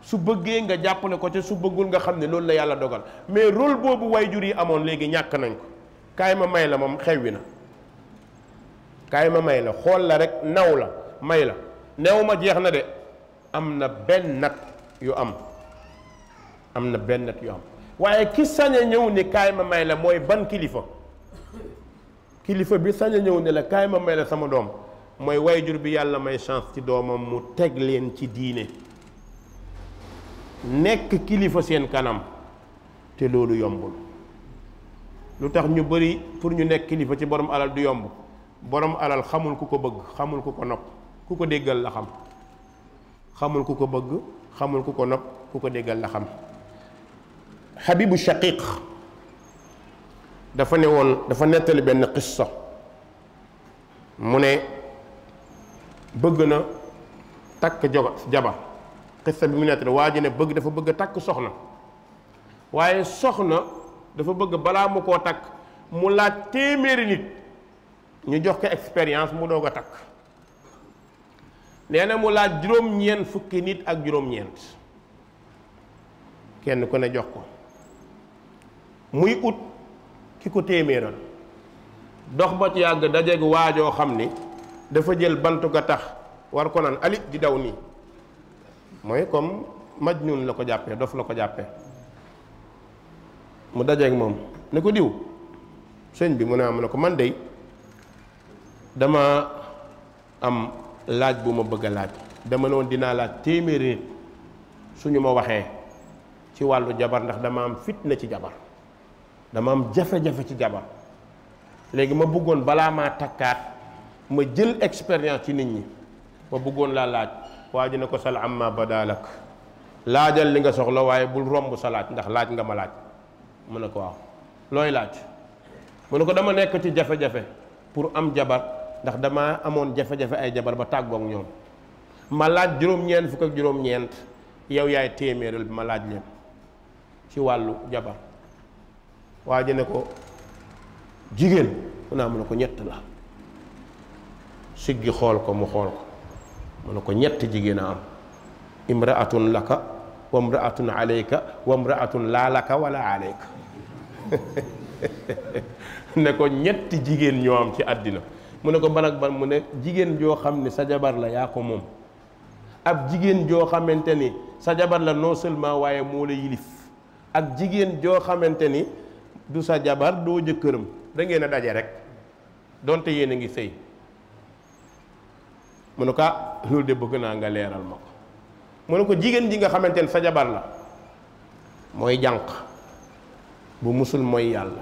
su bëggee nga jàppale ko te su bëggul nga xam ne loolu la yàlla dogal mais rôle boobu waajur yi amoon léegi ñàkk nañ ko kaay ma may la moom xewwi na kaay ma may la xool la rek naw la may la new ma jeex na de am na benn nat yu am waaye ki sañ a ñëw ni kaay ma may la mooy ban kilifa bi sañ a ñëw ne la kaay ma may la sama doom mooy waajur bi yàlla may chance ci doomam mu teg leen ci diine nekk kilifa seen kanam te loolu yombul lu tax ñu bari pour ñu nekk kilifa ci borom alal du yomb borom alal xamul ku ko bëgg xamul ku ko nopp ku ko déggal la xam xamul ku ko bëgg xamul ku ko nopp ku ko déggal la xam Habibu Shaqiq dafa nettali benn qissa mu ne bëgg na takk jabar qissa bi mu nettali waa ji ne dafa bëgg a takk soxna waaye soxna dafa bëgg balaa mu koo takk mu laaj téeméeri nit ñu jox ko expérience mu doog a takk nee na mu laaj juróom-ñeent fukki nit ak juróom-ñeent kenn ku ne jox ko muy ut ki ko téeméeral dox ba ci yàgg dajeeg waajoo xam ni dafa jël bantu ga tax war ko naan alit di daw nii mooy comme majnun la ko jàppee dof la ko jàppee mu dajeeg moom ne ko diw sëñ bi mu ne ko man dey dama am laaj bu ma bëgg a laaj dama ne woon dinaa laaj téeméeri nit suñu ma waxee ci wàllu jabar ndax dama am fitna ci jabar dama am jafe-jafe ci jabar léegi ma bëggoon balaa maa takkaat ma jël expérience ci nit ñi ma bëggoon laa laaj waa ji ne ko sal amma badalak laajal li nga soxla waaye bul romb sa laaj ndax laaj nga ma laaj mu ne ko waaw looy laaj mu ne ko dama nekk ci jafe-jafe pour am jabar ndax dama amoon jafe-jafe ay jabar ba tàggoog ñoom ma laaj juróom-ñeent fukk ak juróom-ñeent yow yaay téeméeral bi ma laaj leen ci wàllu jabar waa ji ne ko jigéen mu ne ko ñett la siggi xool ko mu xool ko mu ne ko ñett jigéen a am imraatun laka wa imraatun alayka wa imraatun laa laka wala alayka ne ko ñetti jigéen ñoo am ci àddina mu ne ko ban ak ban mu ne jigéen joo xam ni sa jabar la yaa ko moom ab jigéen joo xamante ni sa jabar la non seulement waaye moo la yilif ak jigéen joo xamante ni du sa jabar doo jëkkëram da ngeen a daje rek donte yéen a ngi sëy mu ne ko loolu de bëgg naa nga leeral ma ko mu ne ko jigéen ji nga xamante ni sa jabar la mooy jànq bu musul mooy yàlla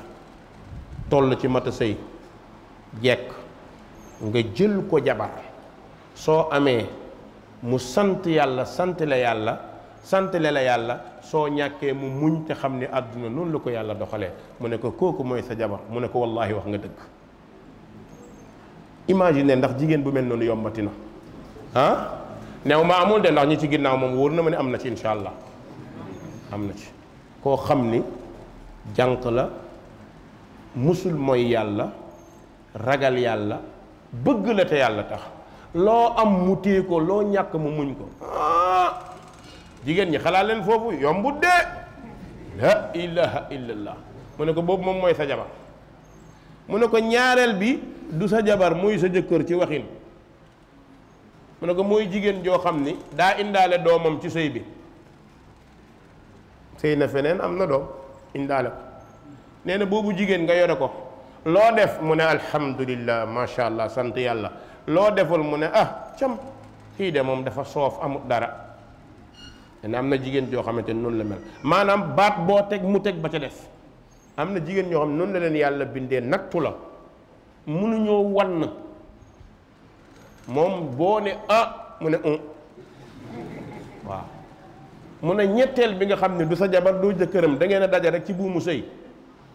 toll ci mata sëy jekk nga jël ko jabar soo amee mu sant yàlla sant la yàlla soo ñàkkee mu muñ te xam ni àdduna noonu la ko yàlla doxalee mu ne ko kooku mooy sa jabar mu ne ko wallaahi wax nga dëgg. imagine ndax jigéen bu mel noonu yombati na neew ma amul de ndax ñi ci ginnaaw moom wóor na ma ne am na ci incha allah am na ci koo xam ni jànq la musul mooy yàlla ragal yàlla bëgg la te yàlla tax loo am mu téye ko loo ñàkk mu muñ ko jigéen ñi xalaat leen foofu yombut de la ilaha illallah mu ne ko boobu moom mooy sa jabar mu ne ko ñaareel bi du sa jabar muy sa jëkkër ci waxin mu ne ko mooy jigéen joo xam ni daa indaale doomam ci sëy bi sëy na feneen am na doom indaale ko nee na boobu jigéen nga yore ko loo def mu ne alhamdulillah macha allah sant yàlla loo deful mu ne cam kii de moom dafa soof amut dara ne am na jigéen joo xamante ni noonu la mel maanaam baat boo teg mu teg ba ca def am na jigéen ñoo xam noonu la leen yàlla bindee nattu la mënuñoo wann moom boo ne mu ne waaw mu ne ñetteel bi nga xam ne du sa jabar doo jëkkëram da ngeen a daje rek ci buumu sëy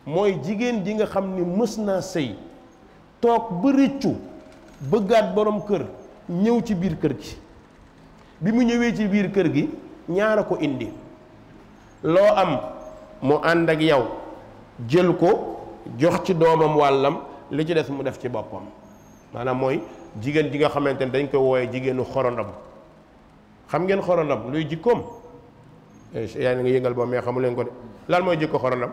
mooy jigéen ji nga xam ni mës naa sëy toog ba rëccu bëggaat borom kër ñëw ci biir kër gi bi mu ñëwee ci biir kër gi ñaara ko indi loo am mu ànd ak yow jël ko jox ci doomam wàllam li ci des mu def ci boppam maanaam mooy jigéen ji nga xamante ne dañ koy wooye jigéenu xorondom xam ngeen xorondom luy jikkoom yaa ngi yëngal boobu mais xamu leen ko de lan mooy jikko xorondom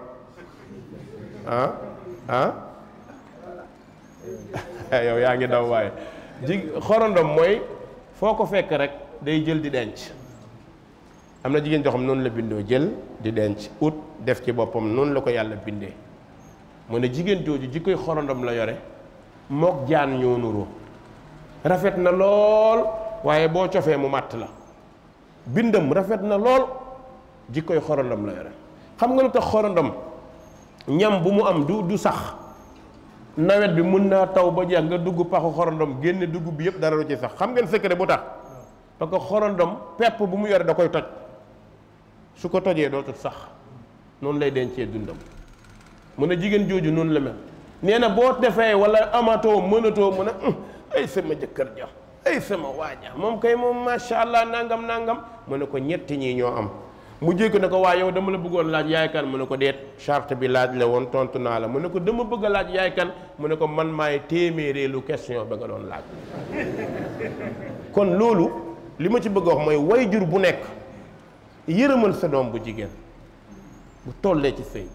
yow yaa ngi daw waaye xorondom mooy foo ko fekk rek day jël di denc am na jigéen joo xam noonu la bindoo jël di denc ut def ci boppam noonu la ko yàlla bindee mu ne jigéen jooju jikkoy xorondom la yore mook jaan ñoo nuroo rafet na lool waaye boo cofee mu màtt la bindam rafet na lool jikkoy xorondom la yore xam nga lu tax xorondom ñam bu mu am du sax nawet bi mun naa taw ba jeex nga dugg paxu xorondom génne dugub bi yëpp dara du ci sax xam ngeen secret bu tax parce que xorondom pepp bu mu yore da koy toj su ko tojee dootul sax noonu lay dencee dundam mu ne jigéen jooju noonu la mel nee na boo defee wala amatoo mënatoo mu ne ay sama jëkkër ja ay sama waaja moom kay moom macha allah nangam mu ne ko ñetti ñii ñoo am mu jéggi ne ko waa yow dama la bëggoon laaj yaay kan mu ne ko deet charte bi laaj la woon tontu naa la mu ne ko dama bëgg a laaj yaay kan mu ne ko man maay téeméereelu question ba nga doon laaj kon loolu li ma ci bëgg a wax mooy wayjur bu nekk yërëmal sa doom bu jigéen bu tollee ci sëy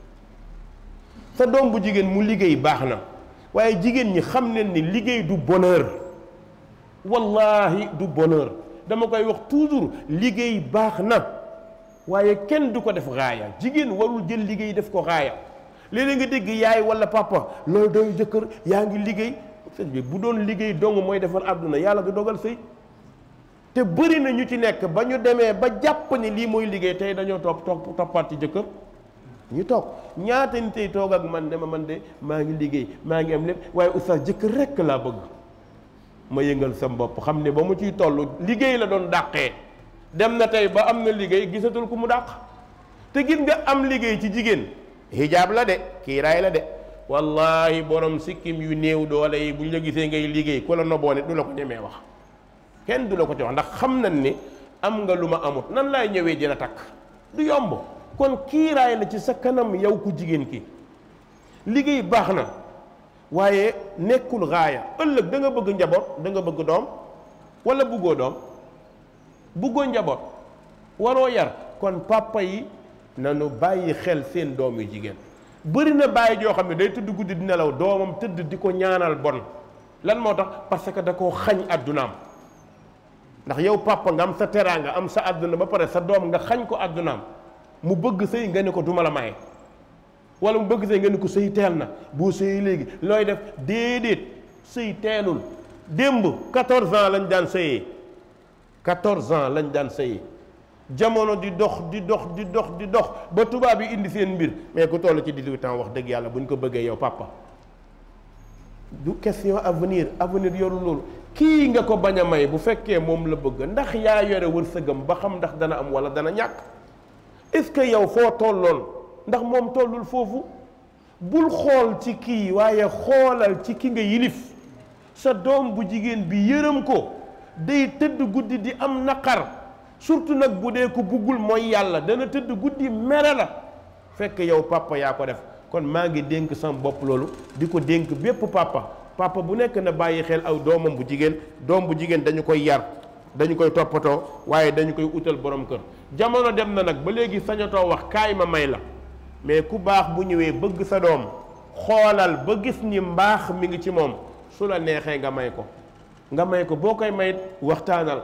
sa doom bu jigéen mu liggéey baax na waaye jigéen ñi xam leen ni liggéey du bonheur wallahi du bonheur dama koy wax toujours liggéey baax na waaye kenn du ko def raaya jigéen warul jël liggéey def ko raaya léeg-léeg nga dégg yaay wala papa loolu doy jëkkër yaa ngi liggéey sëñ bi bu doon liggéey dong mooy defar àdduna yàlla du dogal sëy te bëri na ñu ci nekk ba ñu demee ba jàpp ni lii mooy liggéey tey dañoo toppaat ci jëkkër ñu toog ñaata ni tey toog ak man dama man de maa ngi liggéey maa ngi am lépp waaye oustaz jëkkër rekk laa bëgg ma yëngal sam bopp xam ne ba mu ciy toll liggéey la doon dàqee dem na tey ba am na liggéey gisatul ku mu dàq te gis nga am liggéey ci jigéen hijaab la de kiiraay la de wallahi borom sikkim yu néew doole yi bu ñu la gisee ngay liggéey ku la noboo ne du la ko ñemee wax kenn du la ko ci wax ndax xam nañ ni am nga lu ma amut nan laay ñëwee di la takk du yomb kon kiiraay la ci sa kanam yow ku jigéen ki liggéey baax na waaye nekkul gaaya ëllëg da nga bëgg njaboot da nga bëgg doom wala bëggoo doom bëggoo njaboot waroo yar kon papa yi nanu bàyyi xel seen doom yu jigéen bëri na bàyyi joo xam ne day tëdd guddi di nelaw doomam tëdd di ko ñaanal bon lan moo tax parce que da koo xañ addunaam ndax yow papa nga am sa teraanga am sa àdduna ba pare sa doom nga xañ ko àddunaam mu bëgg sëy nga ne ko duma la maye wala mu bëgg sëy nga ne ko sëy teel na boo sëy léegi looy def déedéet sëy teelul démb 14 ans lañ daan sëyee 14 ans lañ daan sëyee jamono di dox di dox di dox di dox ba tubaab yi indi seen mbir mais ku toll ci 18 ans wax dëgg yàlla bu ñu ko bëggee yow papa du question avenir yoru loolu kii nga ko bañ a may bu fekkee moom la bëgg ndax yaa yore wërsëgam ba xam ndax dana am wala dana ñàkk est-ce que yow foo tolloon ndax moom tollul foofu bul xool ci kii waaye xoolal ci ki nga yilif sa doom bu jigéen bi yërëm ko day tëdd guddi di am naqar surtout nag bu dee ko buggul mooy yàlla dana tëdd guddi mere la fekk yow papa yaa ko def kon maa ngi dénk sama bopp loolu di ko dénk bépp papa bu nekk na bàyyi xel aw doomam bu jigéen doom bu jigéen dañu koy yar dañu koy toppatoo waaye dañu koy utal borom kër jamono dem na nag ba léegi sañatoo wax kaay ma may la mais ku baax bu ñëwee bëgg sa doom xoolal ba gis ni mbaax mi ngi ci moom su la neexee nga may ko boo koy may waxtaanal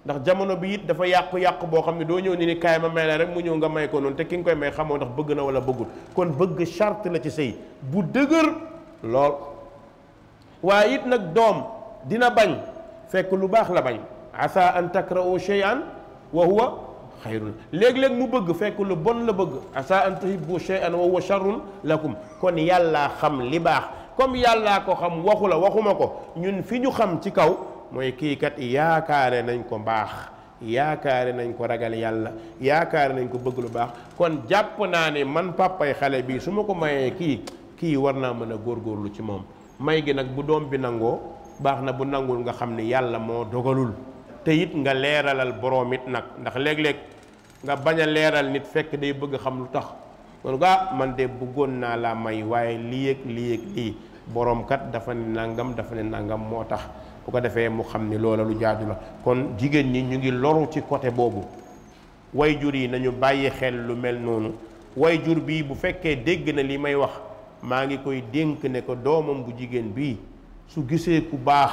ndax jamono bi it dafa yàqu boo xam ne doo ñëw ni kaay ma may la rek mu ñëw nga may ko noonu te ki nga koy may xamoo ndax bëgg na wala bëggul kon bëgg charte la ci sëy bu dëgër lool waaye it nag doom dina bañ fekk lu baax la bañ asa an takra'u shay'an wa huwa xayrun léeg-léeg mu bëgg fekk lu bon la bëgg asa an tuhibbu shay'an wa huwa sharrun lakum kon yàllaa xam li baax comme yàllaa ko xam waxu la waxuma ko ñun fi ñu xam ci kaw mooy kii kat yaakaare nañ ko mbaax yaakaare nañ ko ragal yàlla yaakaare nañ ko bëgg lu baax kon jàpp naa ne man papay xale bii su ma ko mayee kii war naa mën a góorgóorlu ci moom may gi nag bu doom bi nangoo baax na bu nangul nga xam ne yàlla moo dogalul te it nga leeralal boroom it nag ndax léeg-léeg nga bañ a leeral nit fekk day bëgg xam lu tax kon man de bëggoon naa laa may waaye lii boroom kat dafa ne nangam moo tax bu ko defee mu xam ni loola lu jaadu la kon jigéen ñi ñu ngi loru ci côté boobu wayjur yi nañu bàyyi xel lu mel noonu wayjur bii bu fekkee dégg na li may wax maa ngi koy dénk ne ko doomam bu jigéen bii su gisee ku baax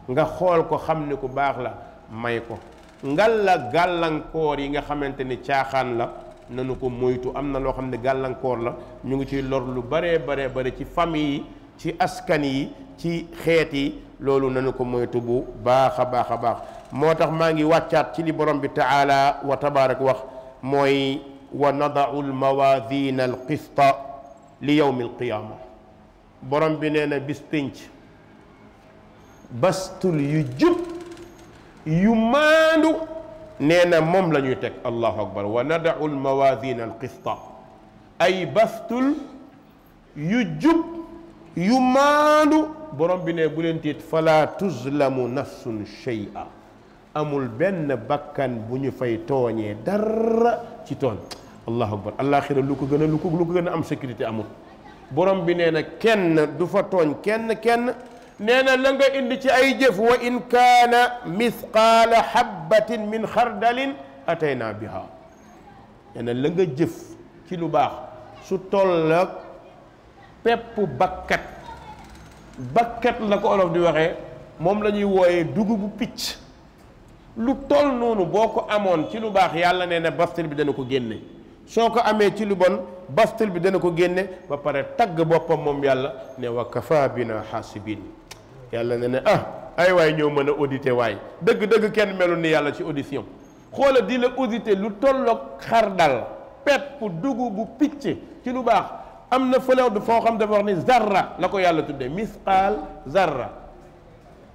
nga xool ko xam ne ku baax la may ko ngal la gàllankoor yi nga xamante ni caaxaan la nanu ko moytu am na loo xam ne gàllankoor la ñu ngi ciy lor lu bare ci famille yi ci askan yi ci xeet yi loolu nanu ko moytu bu baax a baax moo tax maa ngi wàccaat ci li borom bi taala wa tabarak wax mooy wa nadau almawazina alqista li yawmi alqiyama borom bi nee na bis pénc bastul yu jub yu maandu nee na moom la ñuy teg allahu akbar wa nadau almawazina alqista ay bastul yu jub yu maandu borom bi ne bu leen tiit fala tuzlamu nafsun shay'a amul benn bakkan bu ñu fay tooñee dara ci tooñ allahu akbar alaxira lu ko gën a am sécurité amul borom bi nee na kenn du fa tooñ kenn nee na la nga indi ci ay jëf wa in kaana mithqaala habbatin min xardalin atayna biha nee na la nga jëf ci lu baax su toll ak pepp bakkat la ko olof di waxee moom la ñuy wooyee dugubu picc lu toll noonu boo ko amoon ci lu baax yàlla nee na bastil bi dana ko génne soo ko amee ci lu bon bastil bi dana ko génne ba pare tagg boppam moom yàlla ne wa kafa bina xaasibin yàlla ne ne ay waay ñoo mën a auditer waay dëgg kenn melul ni yàlla ci audition xoola di la auditer lu tolloog xardal pepp dugubu picc ci lu baax am na fëlew du foo xam dafa wax ni zarra la ko yàlla tuddee misqaal zarra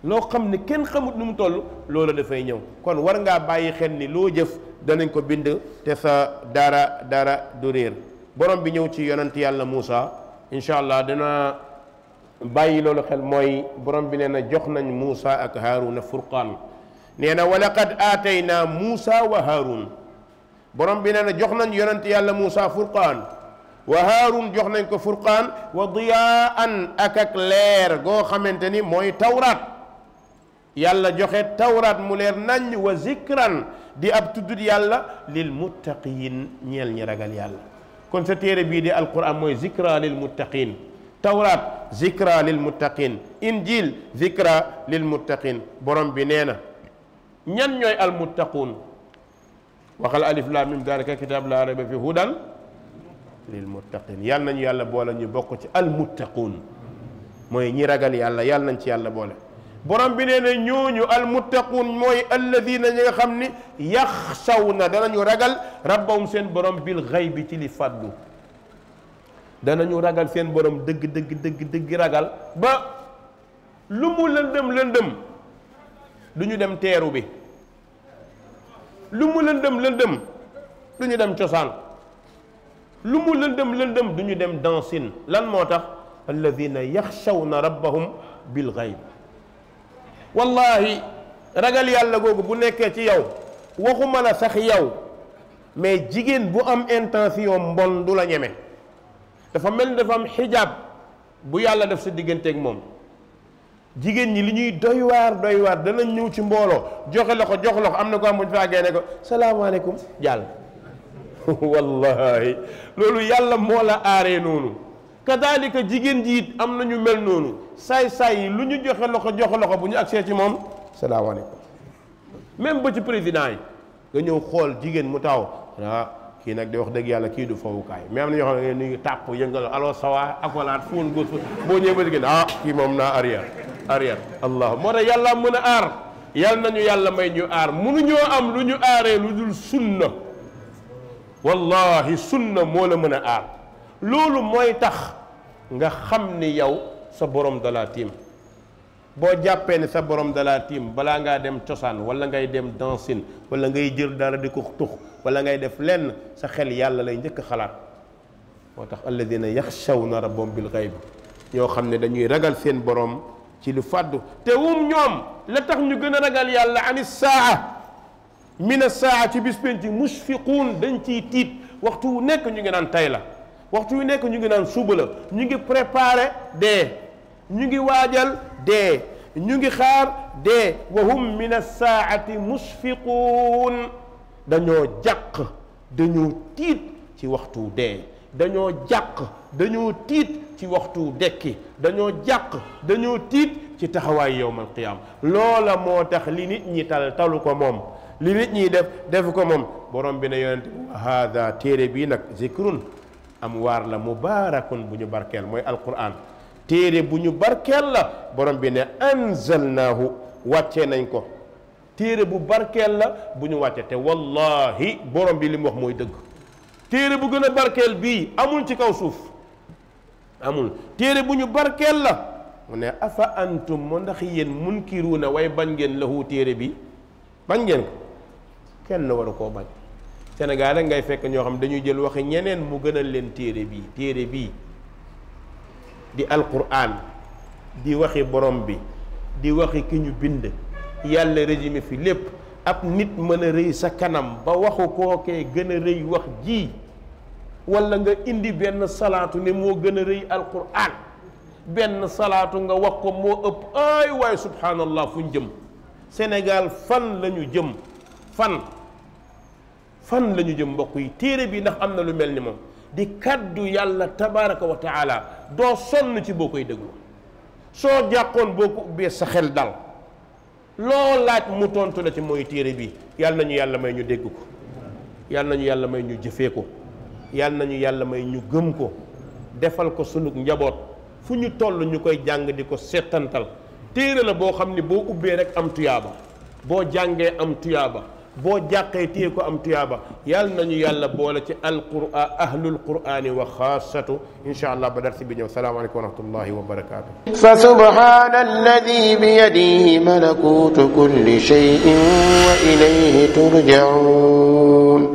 loo xam ne kenn xamut nu mu toll loolu dafay ñëw kon war ngaa bàyyi xel ni loo jëf danañ ko bind te sa dara du réer borom bi ñëw ci yonent yàlla Muusa incha allah dina bàyyi loolu xel mooy borom bi nee na jox nañ Muusa ak Haaruna furqaan nee na wa laqad aataynaa Muusa wa Haarun borom bi nee na jox nañ yonent yàlla Muusa furqaan wa Haarun jox nañ ko furqaan wa diyaan ak leer goo xamante ni mooy tawraat yàlla joxe tawraat mu leer nañ wa zikran di ab tuddut yàlla lil muttaqiin ñeel ñi ragal yàlla kon sa téere bii di alquran mooy zikra lil muttaqin tawraat zikra lil muttaqin injil zikra lil muttaqin borom bi nee na ñan ñooy almuttaquun waxal alif laam mim daalika kitaab laa rayba fi hudan lil muttaqin yàlla nañu yàlla boole ñu bokk ci almuttaquun mooy ñi ragal yàlla yàlla nañ ci yàlla boole borom bi nee na ñooñu almuttaquun mooy alladina ñi nga xam ni yaxshawna danañu ragal rabbahum seen borom bil xaybi ci li fàddu danañu ragal seen borom dëgg ragal ba lu mu lëndëm du ñu dem teeru bi lu mu lëndëm du ñu dem cosaan lu mu lëndëm du ñu dem dansin lan moo tax alladina yaxshawna rabbahum bil xayb wallahi ragal yàlla googu bu nekkee ci yow waxuma la sax yow mais jigéen bu am intention mbon du la ñeme dafa mel ni dafa am xijaab bu yàlla def sa digganteeg moom jigéen ñi li ñuy doy waar danañ ñëw ci mbooloo joxe la ko am na ko am bu ñu faagee ne ko salaamaaleykum jàll wallahi loolu yàlla moo la aaree noonu kadaalika jigéen ji it am na ñu mel noonu saay yi lu ñu joxe loxo bu ñu agsee ci moom salaamaaleykum même ba ci président yi nga ñëw xool jigéen mu taw kii nag di wax dëgg yàlla kii du fowukaay mais am na ñoo xam ne ni ngi tàpp yëngal alo sawa akolaat fóon góos boo ñëwee ba jigéen kii moom naa arrière allah moo tax yàlla mën a aar yal nañu yàlla may ñu aar mënuñoo am lu ñu aaree lu dul sunna wallahi sunna moo la mën a aar loolu mooy tax nga xam ni yow sa borom dalaa tiim boo jàppee ni sa borom dalaa tiim balaa ngaa dem cosaan wala ngay dem dansin wala ngay jël dara di ko tux wala ngay def lenn sa xel yàlla lay njëkk xalaat moo tax alladina yaxshawna rabbahum bil gayb ñoo xam ne dañuy ragal seen borom ci lu fàddu te ñoom la tax ñu gën a ragal yàlla ani saa mina saa ci bis penc mushfiquun dañ ciy tiit waxtu wu nekk ñu ngi naan tay la waxtu wu nekk ñu ngi naan suba la ñu ngi préparé dee ñu ngi waajal dee ñu ngi xaar dee wa hum min as-saa'ati mushfiquun dañoo jàq dañoo tiit ci waxtu dee dañoo jàq dañoo tiit ci waxtu dekki dañoo jàq dañoo tiit ci taxawaay yowmal qiyaama loola moo tax li nit ñi talu ko moom li nit ñi def ko moom borom bi ne yonente wa haada téere bii nag zikrun am waar la mubaarakun bu ñu barkeel mooy alquran téere bu ñu barkeel la borom bi ne anzalnaahu wàccee nañ ko téere bu barkeel la bu ñu wàcce te wallahi borom bi li mu wax mooy dëgg téere bu gën a barkeel bii amul ci kaw suuf amul téere bu ñu barkeel la mu ne afa antum moo ndax yéen munkiruuna way bañ ngeen lahu téere bi bañ ngeen ko kenn waru koo bañ Sénégal rek ngay fekk ñoo xam dañuy jël waxi ñeneen mu gënal leen téere bii di alquran di waxi borom bi di waxi ki ñu bind yàlla résumé fi lépp ab nit mën a rëy sa kanam ba waxu kookee gën a rëy wax ji wala nga indi benn salaatu ne moo gën a rëy alquran benn salaatu nga wax ko moo ëpp ay waaye subhanallah fu ñu jëm Sénégal fan la ñu jëm fan la ñu jëm mbokk yi téere bi ndax am na lu mel ni moom di kaddu yàlla tabaraka wa taala doo sonn ci boo koy déglu soo jàqoon boo ko ubbee sa xel dal loo laaj mu tontu la ci mooy téere bi yàlla nañu yàlla may ñu dégg ko yàlla nañu yàlla may ñu jëfee ko yàlla nañu yàlla may ñu gëm ko defal ko sunu njaboot fu ñu toll ñu koy jàng di ko settantal téere la boo xam ni boo ubbee rek am tuyaaba boo jàngee am tuyaaba boo jàqee téye ko am tuyaaba yàlla nañu yàlla boole ci alquran ahlul qurani wa xaasatu insha allah ba darsi bi ñëw salaamaaleykum wa rahmatullahi wa barakaatu. fa subhaana alladi biyadihi malakuutu kulli shay'in wa ilayhi turja'uun